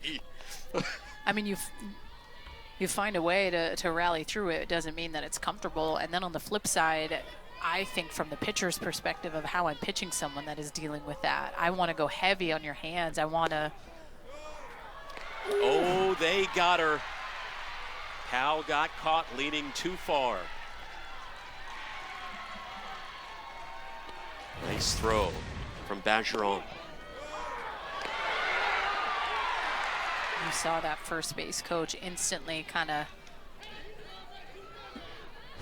I mean, you find a way to rally through it. It doesn't mean that it's comfortable. And then on the flip side, I think from the pitcher's perspective of how I'm pitching someone that is dealing with that, I want to go heavy on your hands. I want to. Oh, they got her. Powell got caught leaning too far. Nice throw from Bergeron. You saw that first base coach instantly kind of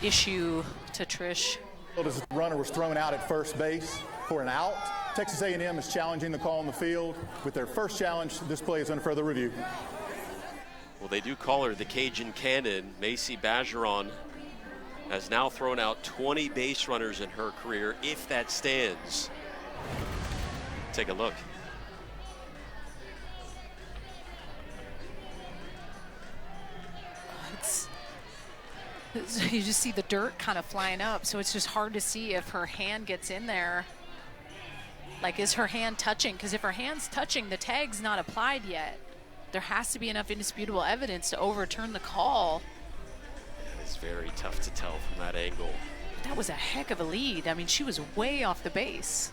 issue to Trish. As the runner was thrown out at first base for an out, Texas A&M is challenging the call on the field. With their first challenge, this play is under further review. Well, they do call her the Cajun Cannon. Macy Bergeron has now thrown out 20 base runners in her career, if that stands. Take a look. You just see the dirt kind of flying up, so it's just hard to see if her hand gets in there. Like, is her hand touching? Because if her hand's touching, the tag's not applied yet. There has to be enough indisputable evidence to overturn the call. It's very tough to tell from that angle. That was a heck of a lead. I mean, she was way off the base.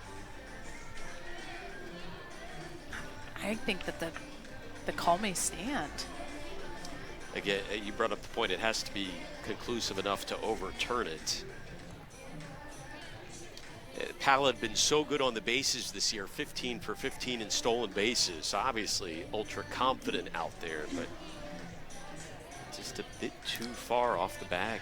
I think that the call may stand. Again, you brought up the point, it has to be conclusive enough to overturn it. Powell had been so good on the bases this year, 15 for 15 in stolen bases. Obviously ultra confident out there, but just a bit too far off the bag.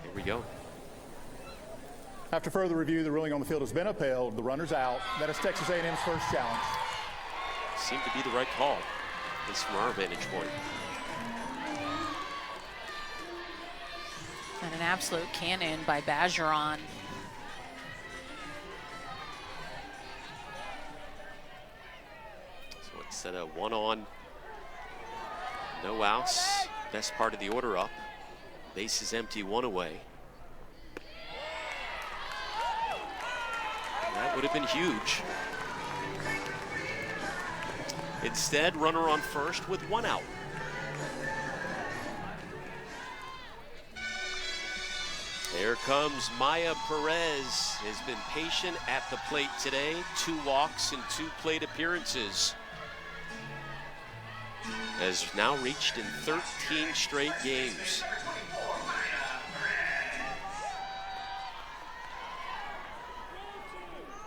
Here we go. After further review, the ruling on the field has been upheld. The runner's out. That is Texas A&M's first challenge. Seemed to be the right call, at least from our vantage point. And an absolute cannon by Bergeron. So instead of one on, no outs, best part of the order up. Bases empty, one away. That would have been huge. Instead, runner on first with one out. There comes Maya Perez. Has been patient at the plate today. 2 walks and 2 plate appearances. Has now reached in 13 straight games.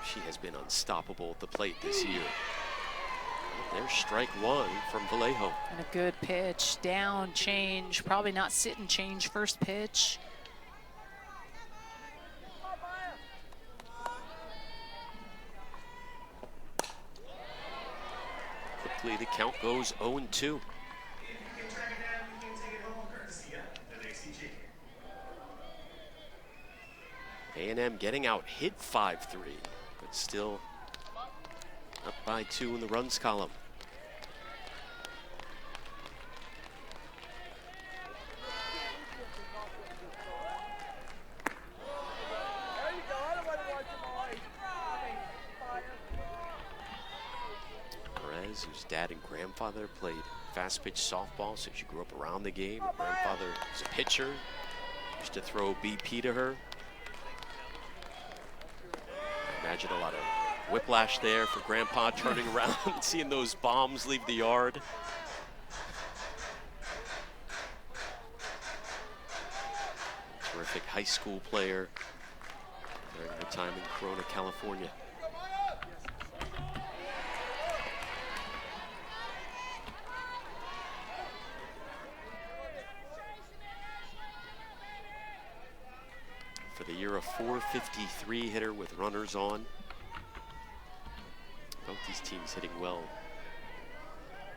She has been unstoppable at the plate this year. There's strike 1 from Vallejo. And a good pitch, down, change, probably not sit and change first pitch. Quickly the count goes 0-2. A&M getting out, hit 5-3, but still up by 2 in the runs column. Perez, whose dad and grandfather played fast pitch softball, so she grew up around the game. Her grandfather was a pitcher, used to throw BP to her. I imagine a lot of whiplash there for Grandpa turning around and seeing those bombs leave the yard. Terrific high school player during her time in Corona, California. For the year, a .453 hitter with runners on. Both these teams hitting well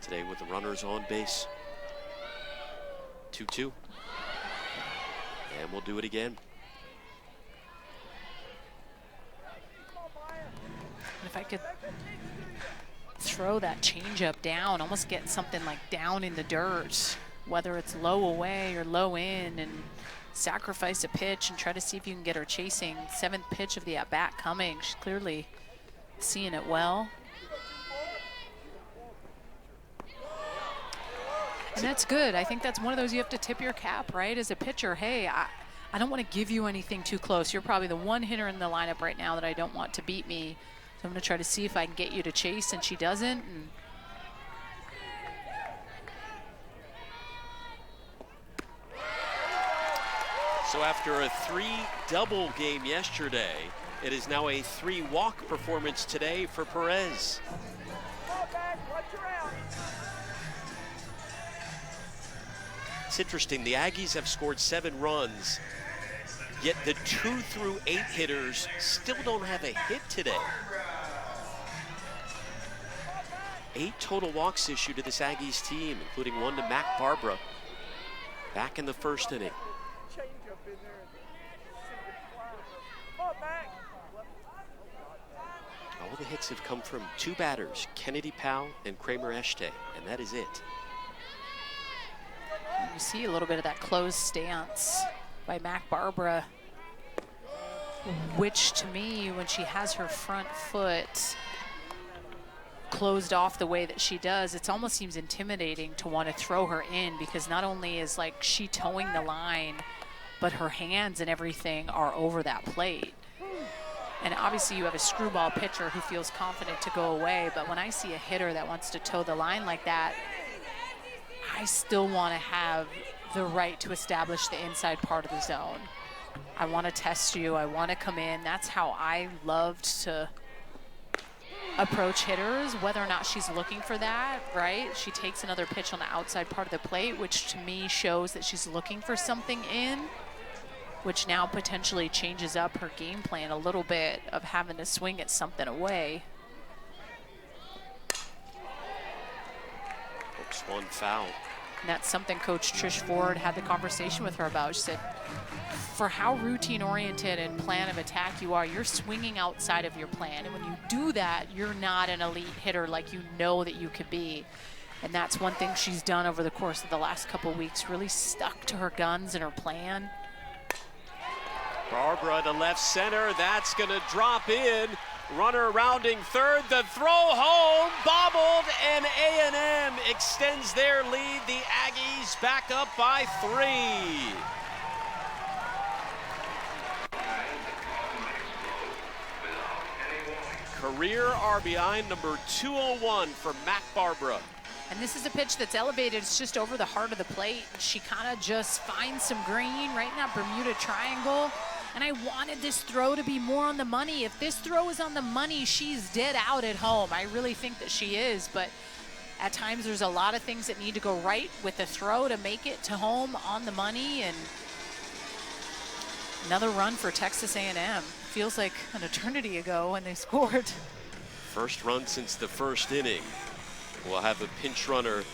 today with the runners on base. 2-2. And we'll do it again. If I could throw that changeup down, almost get something like down in the dirt, whether it's low away or low in, and sacrifice a pitch and try to see if you can get her chasing. 7th pitch of the at-bat coming. She's clearly seeing it well. And that's good. I think that's one of those you have to tip your cap, right? As a pitcher, hey, I don't want to give you anything too close. You're probably the one hitter in the lineup right now that I don't want to beat me. So I'm going to try to see if I can get you to chase, and she doesn't. And so after a 3-double game yesterday, it is now a 3-walk performance today for Perez. It's interesting, the Aggies have scored 7 runs, yet the 2 through 8 hitters still don't have a hit today. 8 total walks issued to this Aggies team, including 1 to Mac Barbara back in the 1st inning. All the hits have come from 2 batters, Kennedy Powell and Kramer Echte, and that is it. you see a little bit of that closed stance by Mac Barbara, which to me, when she has her front foot closed off the way that she does, it almost seems intimidating to want to throw her in, because not only is like she towing the line, but her hands and everything are over that plate. And obviously you have a screwball pitcher who feels confident to go away, but when I see a hitter that wants to toe the line like that, I still want to have the right to establish the inside part of the zone. I want to test you, I want to come in. That's how I loved to approach hitters, whether or not she's looking for that, right? She takes another pitch on the outside part of the plate, which to me shows that she's looking for something in, which now potentially changes up her game plan a little bit of having to swing at something away. Hooks one foul. And that's something Coach Trish Ford had the conversation with her about. She said, for how routine-oriented and plan of attack you are, you're swinging outside of your plan. And when you do that, you're not an elite hitter like you know that you could be. And that's one thing she's done over the course of the last couple weeks, really stuck to her guns and her plan. Barbara to left center, that's gonna drop in. Runner rounding third, the throw home, bobbled, and A&M extends their lead. The Aggies back up by 3. Career RBI number 201 for Mac Barbara. And this is a pitch that's elevated. It's just over the heart of the plate. She kind of just finds some green right in that Bermuda Triangle. And I wanted this throw to be more on the money. If this throw is on the money, she's dead out at home. I really think that she is, but at times there's a lot of things that need to go right with the throw to make it to home on the money. And another run for Texas A&M. Feels like an eternity ago when they scored. First run since the 1st inning. We'll have a pinch runner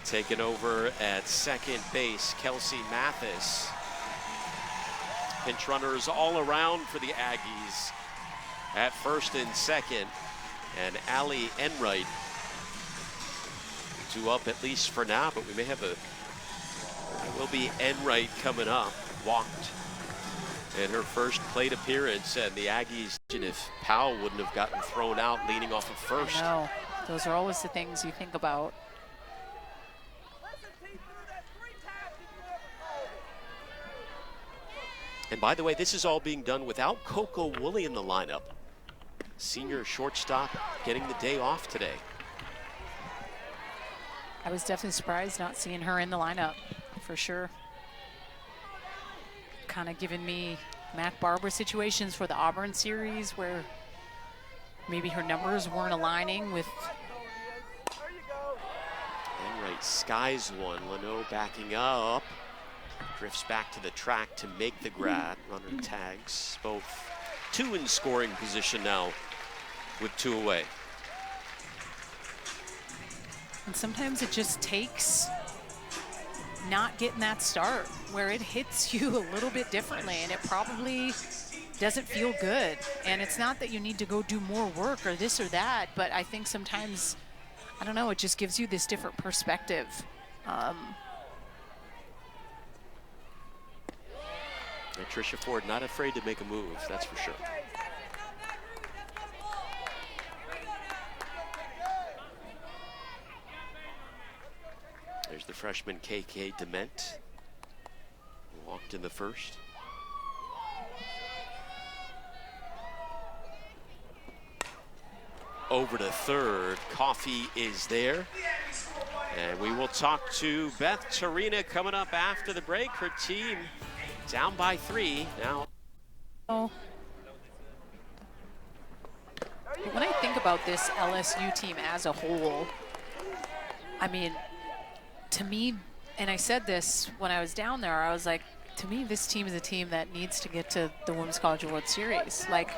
taken over at second base, Kelsey Mathis. Pinch runners all around for the Aggies at first and second, and Allie Enright 2 up at least for now, but we may have it will be Enright coming up, walked in her first plate appearance, and the Aggies, if Powell wouldn't have gotten thrown out leaning off of first. I know. Those are always the things you think about. And by the way, this is all being done without Coco Woolley in the lineup. Senior shortstop getting the day off today. I was definitely surprised not seeing her in the lineup, for sure. Kind of giving me Mac Barbara situations for the Auburn series where maybe her numbers weren't aligning with. Enright skies one. Leno backing up. Drifts back to the track to make the grab. Runner tags both 2 in scoring position now with 2 away. And sometimes it just takes not getting that start where it hits you a little bit differently, and it probably doesn't feel good. And it's not that you need to go do more work or this or that, but I think sometimes, I don't know, it just gives you this different perspective. And Tricia Ford not afraid to make a move, that's for sure. There's the freshman KK Dement, who walked in the first. Over to third, Coffee is there. And we will talk to Beth Tarina coming up after the break. Her team down by 3 now. When I think about this LSU team as a whole, I mean, to me, and I said this when I was down there, I was like, to me, this team is a team that needs to get to the Women's College World Series. Like,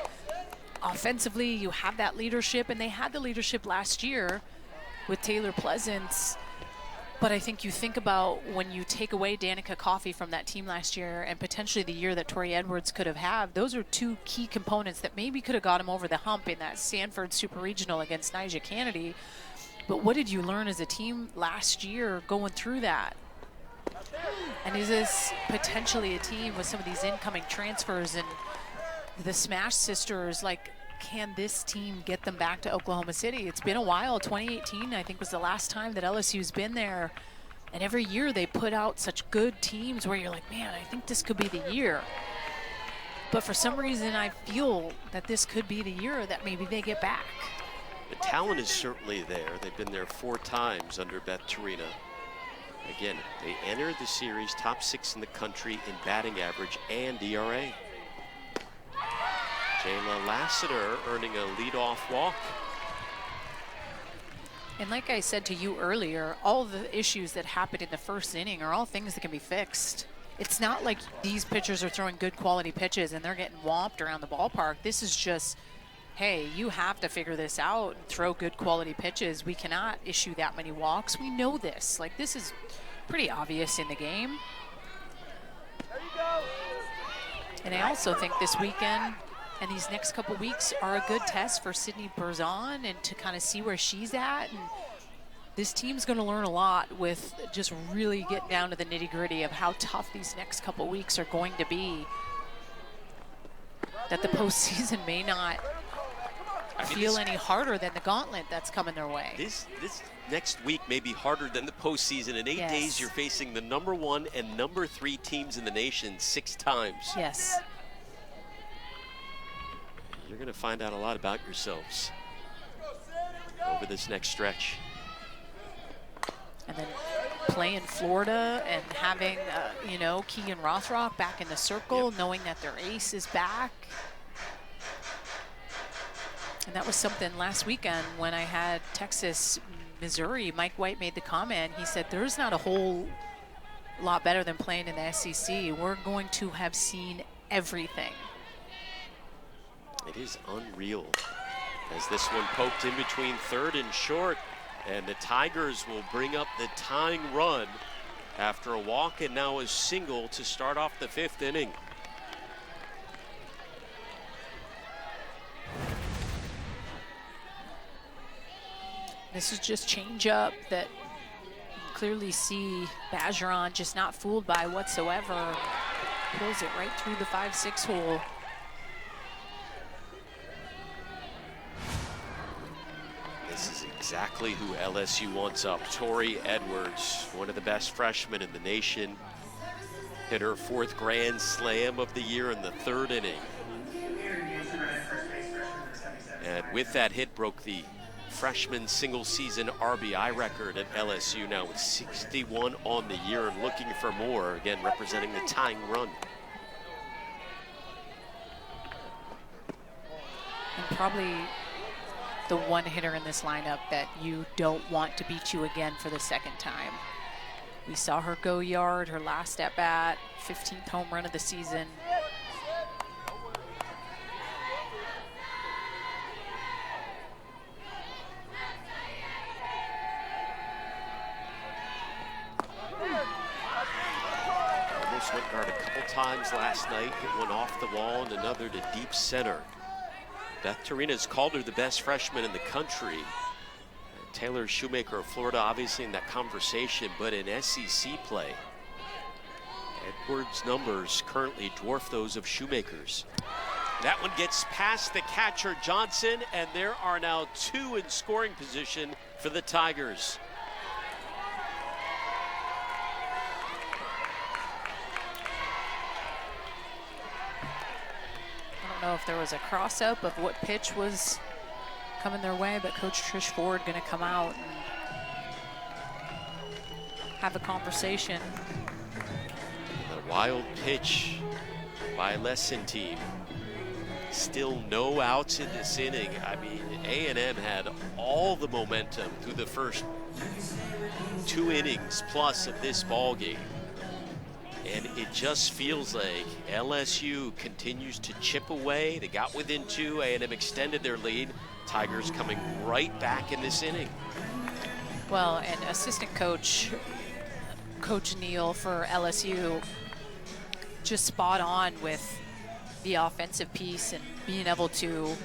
offensively, you have that leadership, and they had the leadership last year with Taylor Pleasance. But I think you think about when you take away Danica Coffey from that team last year and potentially the year that Tori Edwards could have had, those are 2 key components that maybe could have got him over the hump in that Sanford Super Regional against Nyjah Kennedy. But what did you learn as a team last year going through that? And is this potentially a team with some of these incoming transfers and the Smash sisters, like, can this team get them back to Oklahoma City? It's been a while. 2018, I think, was the last time that LSU's been there. And every year they put out such good teams where you're like, man, I think this could be the year. But for some reason, I feel that this could be the year that maybe they get back. The talent is certainly there. They've been there 4 times under Beth Tarina. Again, they entered the series top 6 in the country in batting average and ERA. Jayla Lassiter earning a leadoff walk. And like I said to you earlier, all the issues that happened in the first inning are all things that can be fixed. It's not like these pitchers are throwing good quality pitches and they're getting whomped around the ballpark. This is just, hey, you have to figure this out and throw good quality pitches. We cannot issue that many walks. We know this. Like, this is pretty obvious in the game. There you go. And I also think this weekend and these next couple weeks are a good test for Sydney Berzon and to kind of see where she's at. And this team's going to learn a lot with just really getting down to the nitty-gritty of how tough these next couple weeks are going to be. That the postseason may not feel any harder than the gauntlet that's coming their way. This next week may be harder than the postseason. In 8 days, you're facing the #1 and #3 teams in the nation 6 times. Yes. You're going to find out a lot about yourselves over this next stretch. And then playing Florida and having, you know, Keegan Rothrock back in the circle, knowing that their ace is back. And that was something last weekend when I had Texas, Missouri. Mike White made the comment. He said, there's not a whole lot better than playing in the SEC. We're going to have seen everything. It is unreal as this one poked in between third and short, and the Tigers will bring up the tying run after a walk and now a single to start off the 5th inning. This is just change up that you can clearly see Bergeron just not fooled by whatsoever. Pulls it right through the 5-6 hole. This is exactly who LSU wants up. Tori Edwards, one of the best freshmen in the nation, hit her 4th grand slam of the year in the 3rd inning. And with that hit, broke the freshman single season RBI record at LSU, now with 61 on the year and looking for more, again representing the tying run. And probably the one hitter in this lineup that you don't want to beat you again for the 2nd time. We saw her go yard, her last at bat, 15th home run of the season. times last night. Hit one off the wall and another to deep center. Beth Torina's called her the best freshman in the country. Taylor Shoemaker of Florida obviously in that conversation, but in SEC play, Edwards' numbers currently dwarf those of Shoemaker's. That one gets past the catcher Johnson, and there are now 2 in scoring position for the Tigers. I don't know if there was a cross-up of what pitch was coming their way, but Coach Trish Ford going to come out and have a conversation. A wild pitch by Lessentine. Still no outs in this inning. I mean, A&M had all the momentum through the first 2 innings plus of this ball game. And it just feels like LSU continues to chip away. They got within 2, A&M extended their lead. Tigers coming right back in this inning. Well, and assistant coach, Coach Neal for LSU, just spot on with the offensive piece and being able to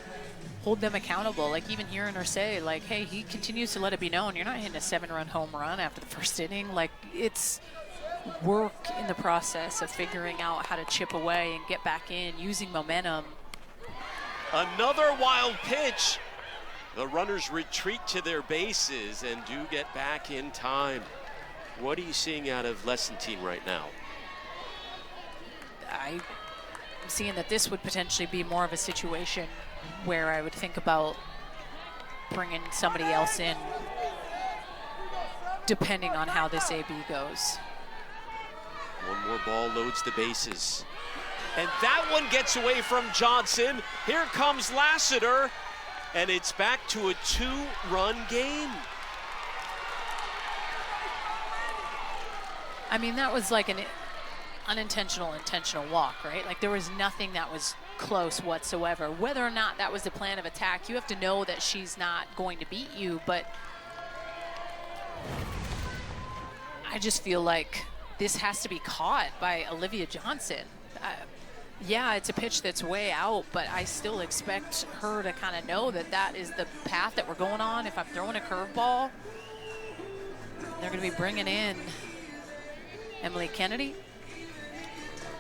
hold them accountable. Like even hearing her say, like, hey, he continues to let it be known, you're not hitting a 7-run home run after the first inning. Like, it's work in the process of figuring out how to chip away and get back in, using momentum. Another wild pitch. The runners retreat to their bases and do get back in time. What are you seeing out of Lessentine right now? I'm seeing that this would potentially be more of a situation where I would think about bringing somebody else in depending on how this AB goes. One more ball loads the bases. And that one gets away from Johnson. Here comes Lassiter, and it's back to a 2-run game. I mean, that was like an intentional walk, right? Like there was nothing that was close whatsoever. Whether or not that was the plan of attack, you have to know that she's not going to beat you, but I just feel like this has to be caught by Olivia Johnson. Yeah, it's a pitch that's way out, but I still expect her to kind of know that that is the path that we're going on. If I'm throwing a curveball, they're going to be bringing in Emily Kennedy.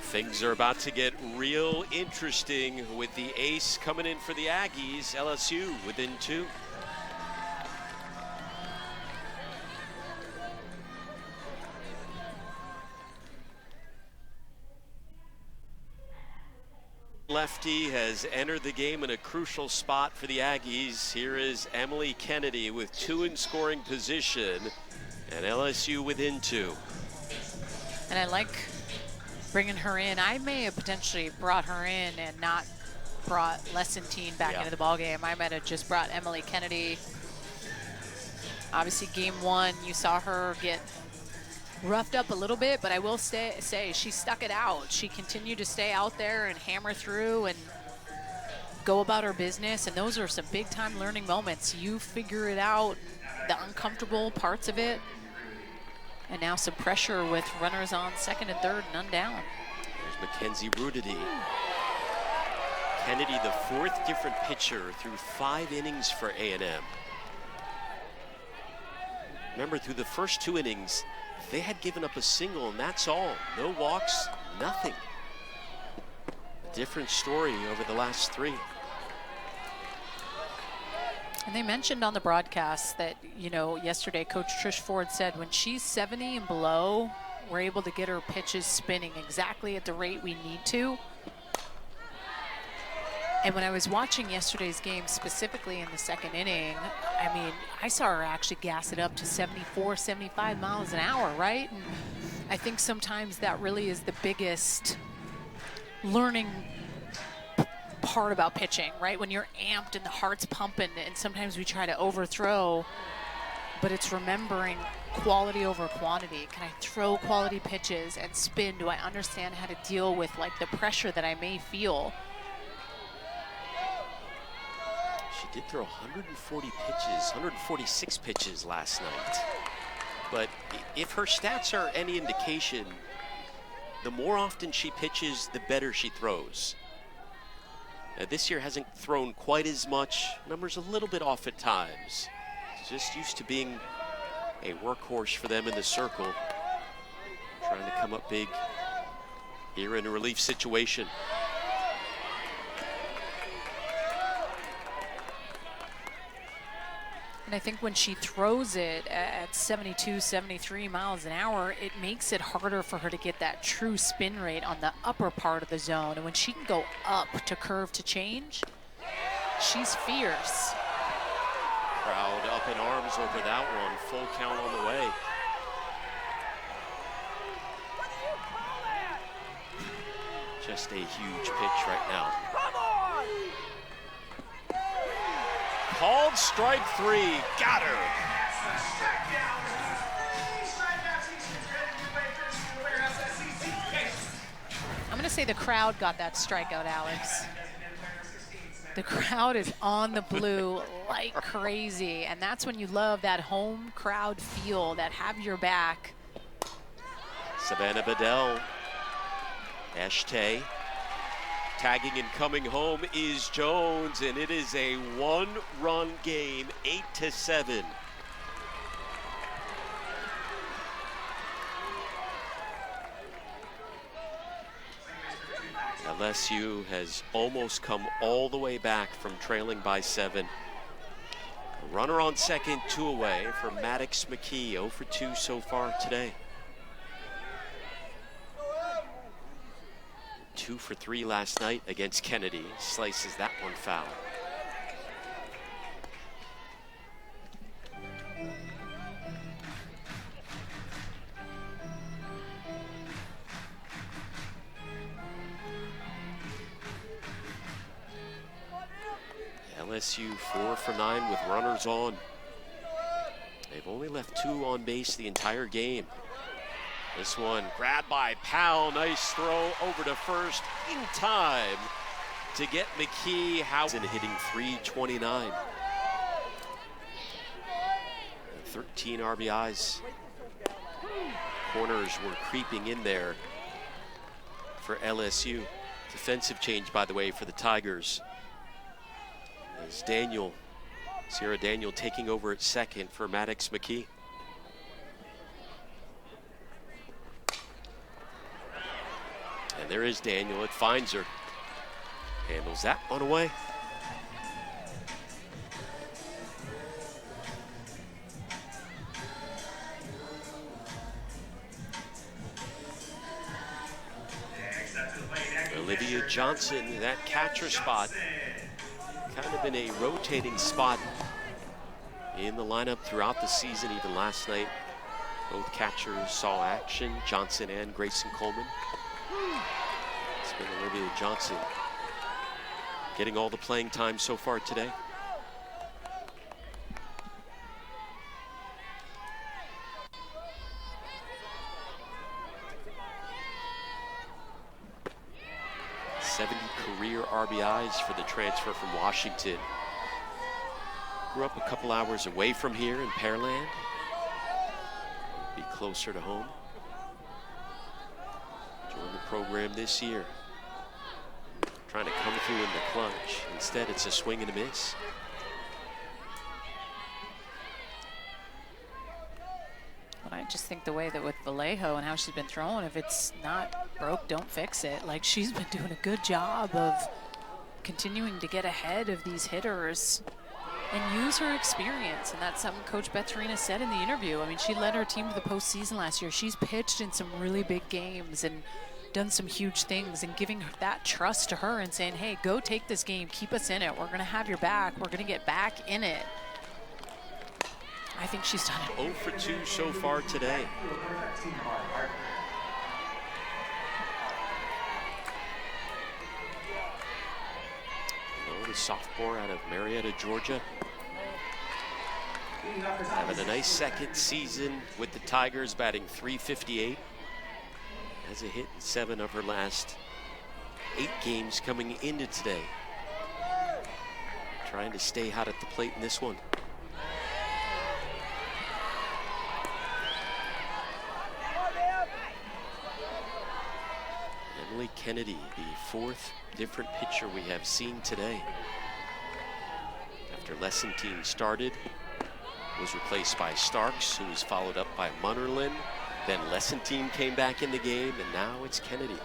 Things are about to get real interesting with the ace coming in for the Aggies. LSU within 2. Lefty has entered the game in a crucial spot for the Aggies. Here is Emily Kennedy with 2 in scoring position, and LSU within 2. And I like bringing her in. I may have potentially brought her in and not brought Lessentine back into the ballgame. I might have just brought Emily Kennedy. Obviously, game 1, you saw her get roughed up a little bit, but I will say she stuck it out. She continued to stay out there and hammer through and go about her business, and those are some big-time learning moments. You figure it out, the uncomfortable parts of it, and now some pressure with runners on second and third, none down. There's Mackenzie Rudity. Kennedy, the 4th different pitcher through 5 innings for A&M. Remember, through the first 2 innings, they had given up a single, and that's all. No walks, nothing. A different story over the last 3. And they mentioned on the broadcast that, you know, yesterday Coach Trish Ford said when she's 70 and below, we're able to get her pitches spinning exactly at the rate we need to. And when I was watching yesterday's game, specifically in the second inning, I mean, I saw her actually gas it up to 74, 75 miles an hour, right? And I think sometimes that really is the biggest learning part about pitching, right? When you're amped and the heart's pumping, and sometimes we try to overthrow, but it's remembering quality over quantity. Can I throw quality pitches and spin? Do I understand how to deal with like the pressure that I may feel? She did throw 140 pitches, 146 pitches last night. But if her stats are any indication, the more often she pitches, the better she throws. This year hasn't thrown quite as much. Numbers a little bit off at times. Just used to being a workhorse for them in the circle. Trying to come up big here in a relief situation. And I think when she throws it at 72, 73 miles an hour, it makes it harder for her to get that true spin rate on the upper part of the zone. And when she can go up to curve to change, she's fierce. Crowd up in arms over that one. Full count on the way. Just a huge pitch right now. Called strike 3. Got her. I'm going to say the crowd got that strikeout, Alex. The crowd is on the blue like crazy, and that's when you love that home crowd feel, that have your back. Savannah Bedell. Eshte. Tagging and coming home is Jones, and it is a one-run game, 8-7. LSU has almost come all the way back from trailing by 7. A runner on second, 2 away for Maddox McKee, 0 for 2 so far today. 2 for 3 last night against Kennedy. Slices that one foul. LSU 4 for 9 with runners on. They've only left 2 on base the entire game. This one grabbed by Powell. Nice throw over to first in time to get McKee. Housen hitting .329. 13 RBIs. Corners were creeping in there for LSU. Defensive change, by the way, for the Tigers. As Sierra Daniel taking over at second for Maddox McKee. And there is Daniel. It finds her. Handles that one away. Olivia Johnson, that catcher spot, kind of been a rotating spot in the lineup throughout the season, even last night. Both catchers saw action, Johnson and Grayson Coleman. It's been Olivia Johnson getting all the playing time so far today. Career RBIs for the transfer from Washington. Grew up a couple hours away from here in Pearland. Be closer to home. Joined the program this year. Trying to come through in the clutch. Instead, it's a swing and a miss. I just think the way that with Vallejo and how she's been throwing, if it's not broke, don't fix it. Like, she's been doing a good job of continuing to get ahead of these hitters and use her experience. And that's something Coach Betterina said in the interview. I mean, she led her team to the postseason last year. She's pitched in some really big games and done some huge things, and giving her that trust to her and saying, hey, go take this game, keep us in it. We're going to have your back. We're going to get back in it. I think she's done it. 0 for 2 so far today. The sophomore out of Marietta, Georgia. Having a nice second season with the Tigers, batting .358. Has a hit in 7 of her last 8 games coming into today. Trying to stay hot at the plate in this one. Kennedy, the fourth different pitcher we have seen today. After Lessentine started, was replaced by Starks, who was followed up by Munnerlin. Then Lessentine came back in the game, and now it's Kennedy.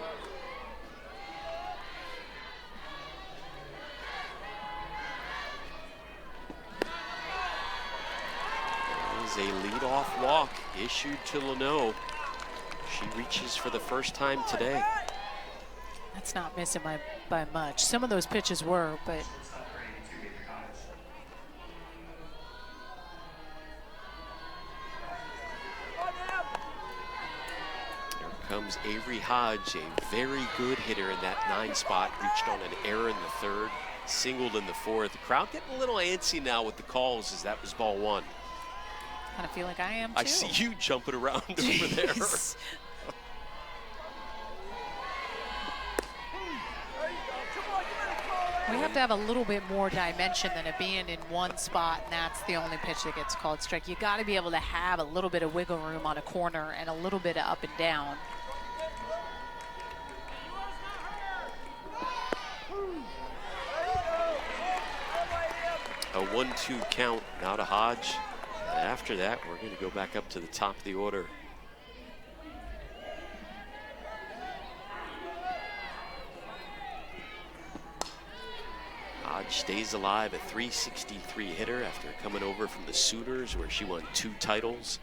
There's a leadoff walk issued to Leno. She reaches for the first time today. That's not missing by much. Some of those pitches were, but comes Avery Hodge, a very good hitter in that 9 spot, reached on an error in the 3rd, singled in the 4th. The crowd getting a little antsy now with the calls, as that was ball 1. kind of feel like I am too. I see you jumping around over there. We have to have a little bit more dimension than it being in one spot, and that's the only pitch that gets called strike. You got to be able to have a little bit of wiggle room on a corner and a little bit of up and down. A 1-2 count now to Hodge. And after that, we're going to go back up to the top of the order. Hodge stays alive, a .363 hitter after coming over from the Sooners, where she won 2 titles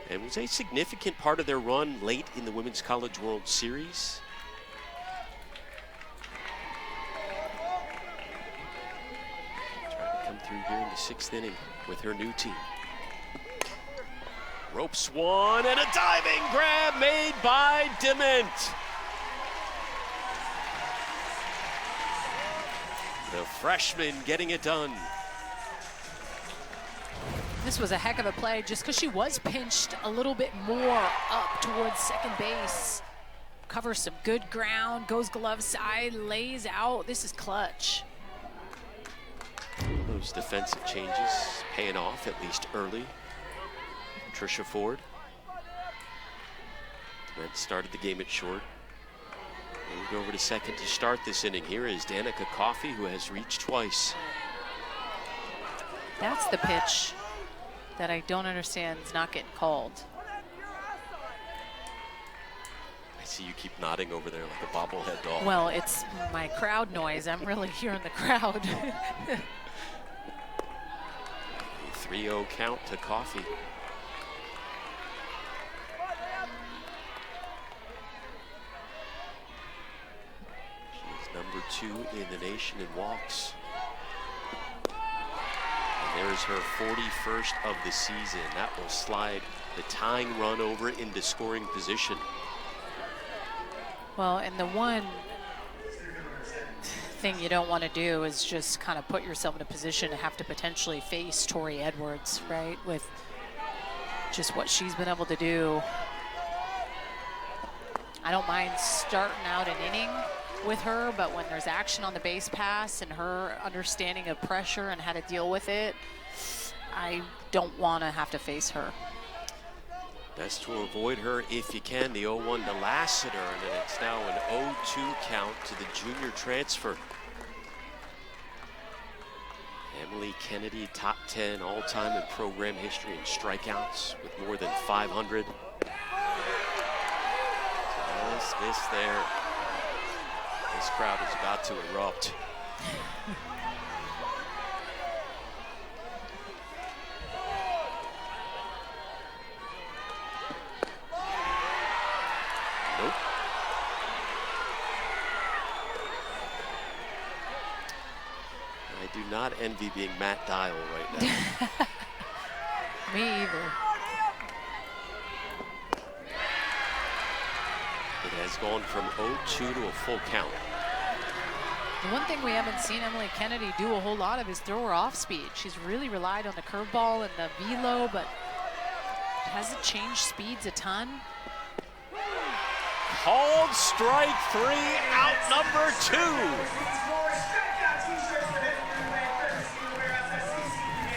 and was a significant part of their run late in the Women's College World Series. Trying to come through here in the 6th inning with her new team. Ropes one, and a diving grab made by Dement. The freshman getting it done. This was a heck of a play just because she was pinched a little bit more up towards second base. Covers some good ground, goes glove side, lays out. This is clutch. Those defensive changes paying off, at least early. Tricia Ford. Dement started the game at short. We'll go over to second to start this inning. Here is Danica Coffey, who has reached twice. That's the pitch that I don't understand is not getting called. I see you keep nodding over there like a bobblehead doll. Well, it's my crowd noise. I'm really hearing the crowd. A 3-0 count to Coffey. Number 2 in the nation in walks. And there's her 41st of the season. That will slide the tying run over into scoring position. Well, and the one thing you don't want to do is just kind of put yourself in a position to have to potentially face Tori Edwards, right? With just what she's been able to do. I don't mind starting out an inning with her, but when there's action on the base pass and her understanding of pressure and how to deal with it, I don't want to have to face her. Best to avoid her if you can. The 0-1 to Lassiter, and then it's now an 0-2 count to the junior transfer. Emily Kennedy, top 10 all-time in program history in strikeouts with more than 500. Just miss there. This crowd is about to erupt. Nope. I do not envy being Matt Dial right now. Me either. It has gone from 0-2 to a full count. The one thing we haven't seen Emily Kennedy do a whole lot of is throw her off speed. She's really relied on the curveball and the velo, but hasn't changed speeds a ton. Called strike 3, out number 2.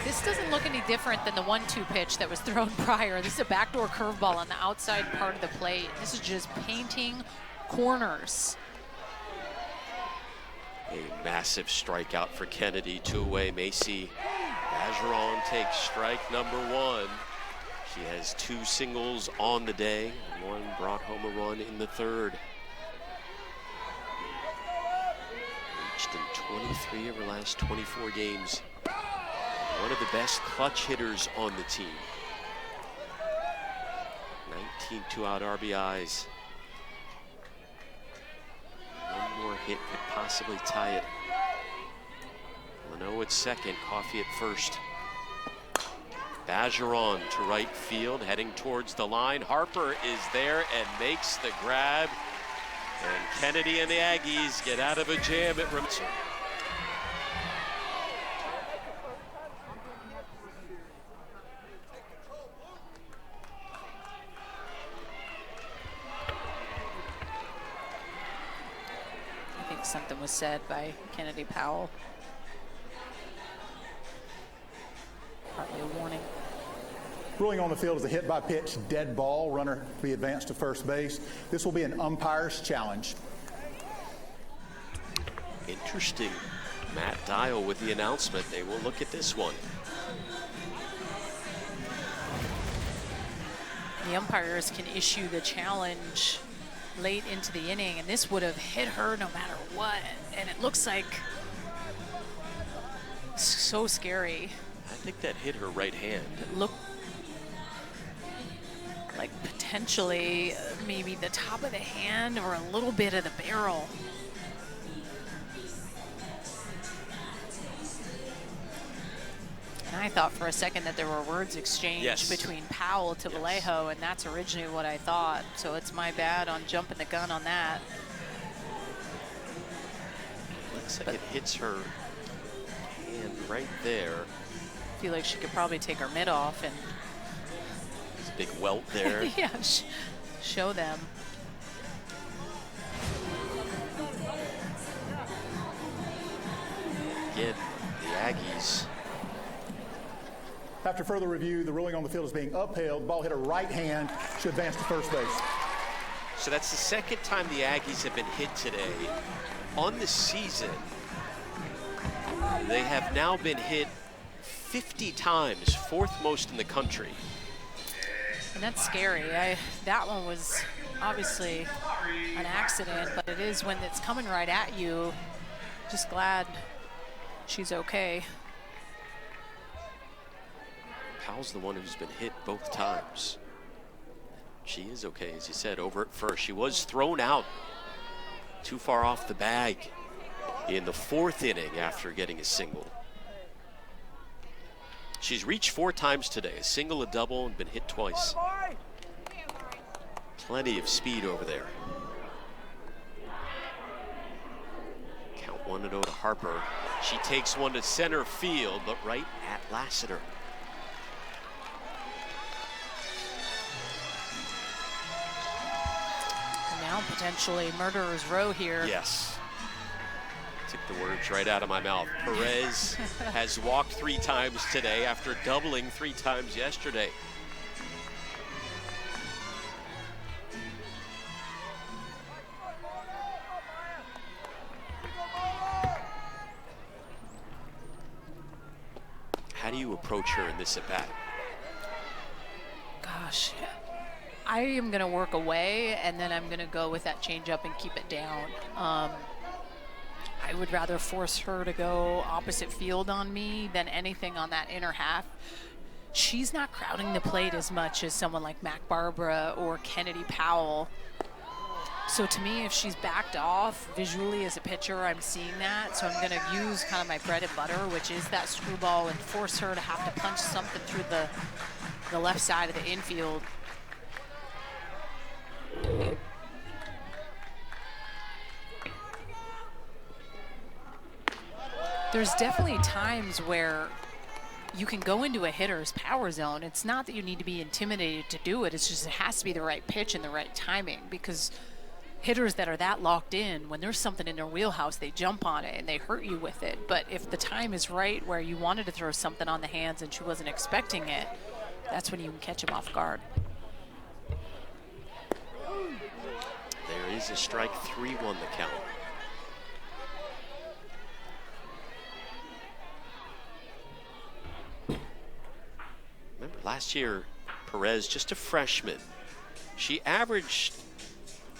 This doesn't look any different than the 1-2 pitch that was thrown prior. This is a backdoor curveball on the outside part of the plate. This is just painting corners. A massive strikeout for Kennedy. 2 away. Macy Bergeron takes strike number 1. She has 2 singles on the day. 1 brought home a run in the 3rd. Reached in 23 of her last 24 games. One of the best clutch hitters on the team. 19 2-out RBIs. One more hit could possibly tie it. Leno at second, Coffey at first. Bergeron to right field, heading towards the line. Harper is there and makes the grab. And Kennedy and the Aggies get out of a jam at Remsen. I think something was said by Kennedy Powell. Partly a warning. Ruling on the field is a hit by pitch dead ball. Runner to be advanced to first base. This will be an umpire's challenge. Interesting. Matt Dial with the announcement. They will look at this one. The umpires can issue the challenge late into the inning, and this would have hit her no matter what. And it looks like so scary. I think that hit her right hand. It looked like potentially maybe the top of the hand or a little bit of the barrel. And I thought for a second that there were words exchanged between Powell to Vallejo, and that's originally what I thought. So it's my bad on jumping the gun on that. Looks like it hits her hand right there. I feel like she could probably take her mitt off and There's a big welt there. yeah, show them. Again, the Aggies. After further review, the ruling on the field is being upheld. Ball hit her right hand. Should advance to first base. So that's the second time the Aggies have been hit today. On the season, they have now been hit 50 times, 4th most in the country. And that's scary. That one was obviously an accident, but it is when it's coming right at you. Just glad she's okay. Powell's the one who's been hit both times. She is okay, as you said, over at first. She was thrown out too far off the bag in the 4th inning after getting a single. She's reached 4 times today, a single, a double, and been hit twice. Plenty of speed over there. Count 1-0 to Harper. She takes one to center field, but right at Lassiter. Now potentially murderer's row here. Yes. Took the words right out of my mouth. Perez has walked 3 times today after doubling 3 times yesterday. How do you approach her in this at-bat? Gosh, I am going to work away, and then I'm going to go with that changeup and keep it down. I would rather force her to go opposite field on me than anything on that inner half. She's not crowding the plate as much as someone like Mac Barbara or Kennedy Powell. So to me, if she's backed off visually as a pitcher, I'm seeing that. So I'm going to use kind of my bread and butter, which is that screwball, and force her to have to punch something through the left side of the infield. There's definitely times where you can go into a hitter's power zone. It's not that you need to be intimidated to do it. It's just it has to be the right pitch and the right timing, because hitters that are that locked in, when there's something in their wheelhouse, they jump on it and they hurt you with it. But if the time is right where you wanted to throw something on the hands and she wasn't expecting it, that's when you can catch them off guard. There is a strike, 3-1 the count. Remember last year, Perez, just a freshman, she averaged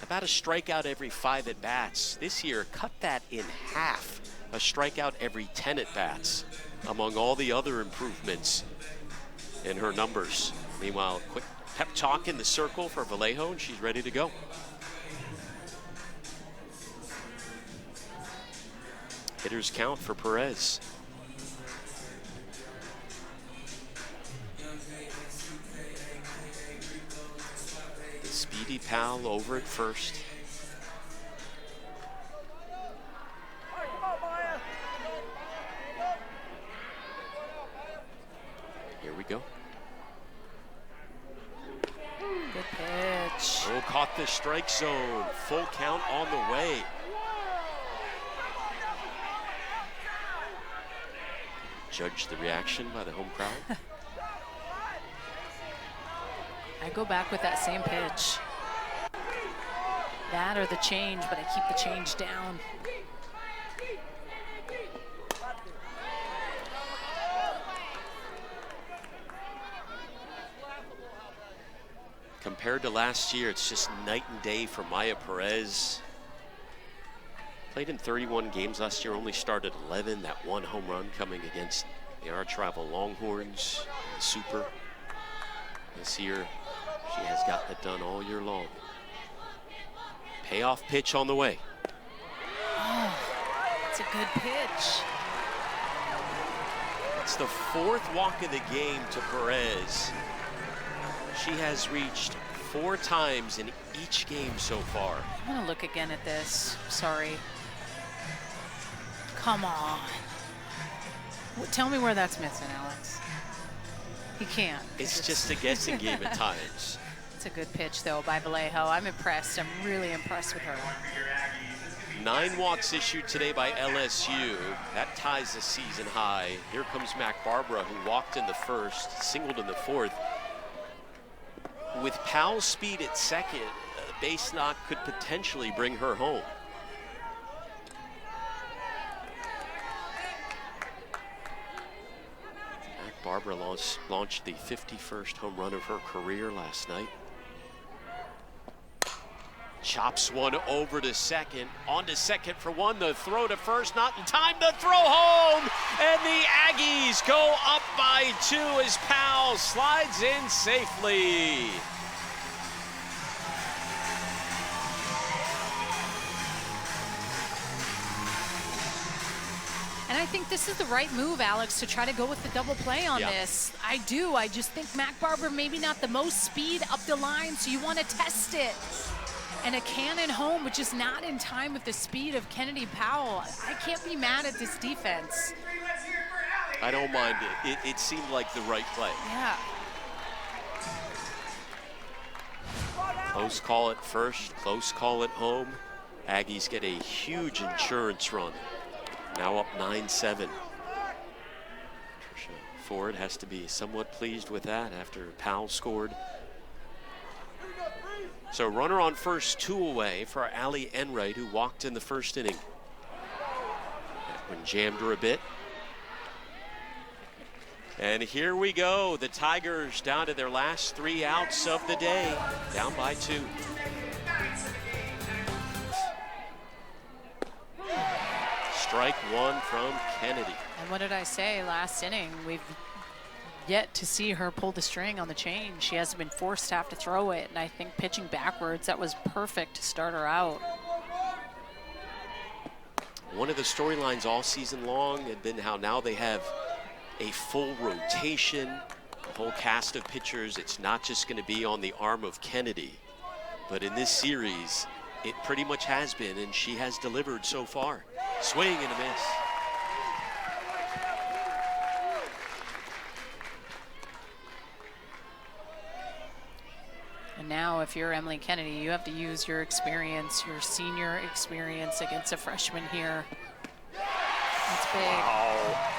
about a strikeout every 5 at-bats. This year, cut that in half, a strikeout every 10 at-bats, among all the other improvements in her numbers. Meanwhile, quick pep talk in the circle for Vallejo, and she's ready to go. Hitters count for Perez. The speedy Powell over at first. Here we go. Good pitch. Oh, caught the strike zone. Full count on the way. Judge the reaction by the home crowd. I go back with that same pitch. That or the change, but I keep the change down. Compared to last year, it's just night and day for Maya Perez. Played in 31 games last year, only started 11. That one home run coming against the arch rival Longhorns, the Super. This year, she has gotten it done all year long. Payoff pitch on the way. Oh, it's a good pitch. It's the 4th walk of the game to Perez. She has reached 4 times in each game so far. I'm gonna look again at this. Sorry. Come on. Tell me where that's missing, Alex. He can't. It's just a guessing game at times. It's a good pitch, though, by Vallejo. I'm impressed. I'm really impressed with her. 9 walks issued today by LSU. That ties the season high. Here comes Mac Barbara, who walked in the first, singled in the 4th. With Powell's speed at second, a base knock could potentially bring her home. Mac Barbara launched the 51st home run of her career last night. Chops one over to second, on to second for one, the throw to first, not in time, the throw home, and the Aggies go up by 2 as Powell slides in safely. And I think this is the right move, Alex, to try to go with the double play on this. I do. I just think Mac Barber maybe not the most speed up the line, so you want to test it. And a cannon home, which is not in time with the speed of Kennedy Powell. I can't be mad at this defense. I don't mind it. It seemed like the right play. Yeah. Close call at first, close call at home. Aggies get a huge insurance run. Now up 9-7. Trisha Ford has to be somewhat pleased with that after Powell scored. So runner on first, 2 away for Allie Enright, who walked in the first inning. That one jammed her a bit. And here we go. The Tigers down to their last 3 outs of the day, down by 2. Strike 1 from Kennedy. And what did I say last inning? We've yet to see her pull the string on the change. She hasn't been forced to have to throw it, and I think pitching backwards, that was perfect to start her out. One of the storylines all season long had been how now they have a full rotation, a whole cast of pitchers. It's not just going to be on the arm of Kennedy, but in this series, it pretty much has been, and she has delivered so far. Swing and a miss. And now if you're Emily Kennedy, you have to use your experience, your senior experience against a freshman here. That's big. Wow.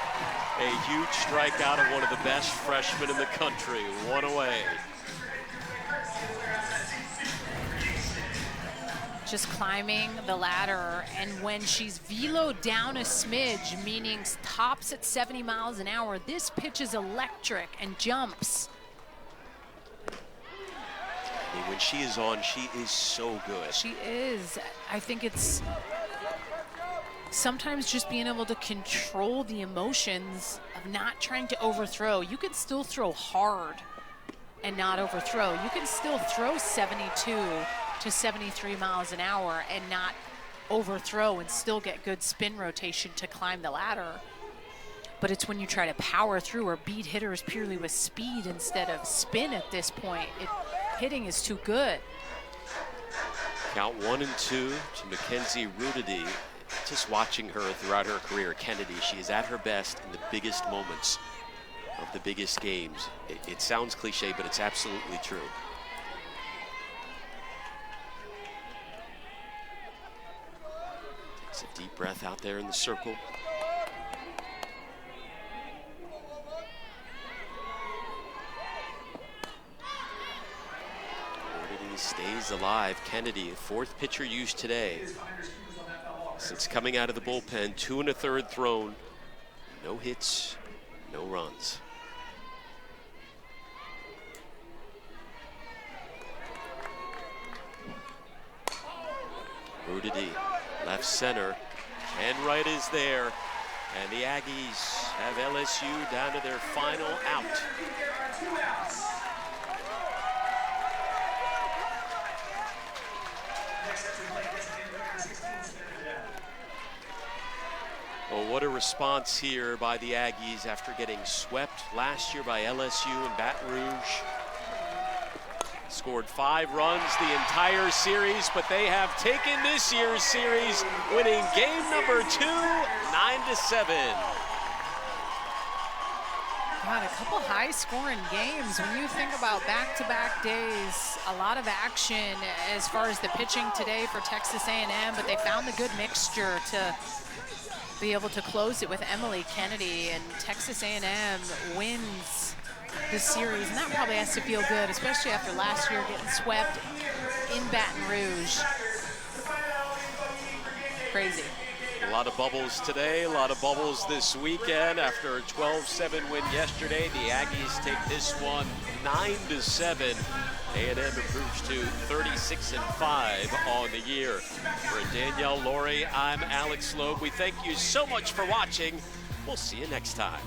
A huge strikeout of one of the best freshmen in the country. 1 away. just climbing the ladder. And when she's veloed down a smidge, meaning tops at 70 miles an hour, this pitch is electric and jumps. I mean, when she is on, she is so good. She is. I think it's sometimes just being able to control the emotions of not trying to overthrow. You can still throw hard and not overthrow. You can still throw 72 to 73 miles an hour and not overthrow and still get good spin rotation to climb the ladder. But it's when you try to power through or beat hitters purely with speed instead of spin at this point. Hitting is too good. Count 1 and 2 to Mackenzie Rudity. Just watching her throughout her career, Kennedy, she is at her best in the biggest moments of the biggest games. It sounds cliche, but it's absolutely true. Takes a deep breath out there in the circle. Rudity stays alive. Kennedy, 4th pitcher used today. Since coming out of the bullpen, 2 1/3 thrown, no hits, no runs. Rudity, left center, and right is there. And the Aggies have LSU down to their final out. Well, what a response here by the Aggies after getting swept last year by LSU in Baton Rouge. Scored 5 runs the entire series, but they have taken this year's series, winning game number 2, 9-7. God, a couple high-scoring games. When you think about back-to-back days, a lot of action as far as the pitching today for Texas A&M, but they found the good mixture to be able to close it with Emily Kennedy, and Texas A&M wins this series, and that probably has to feel good, especially after last year getting swept in Baton Rouge. Crazy. A lot of bubbles today, a lot of bubbles this weekend. After a 12-7 win yesterday, the Aggies take this one 9-7. A&M improves to 36-5 on the year. For Danielle Laurie, I'm Alex Loeb. We thank you so much for watching. We'll see you next time.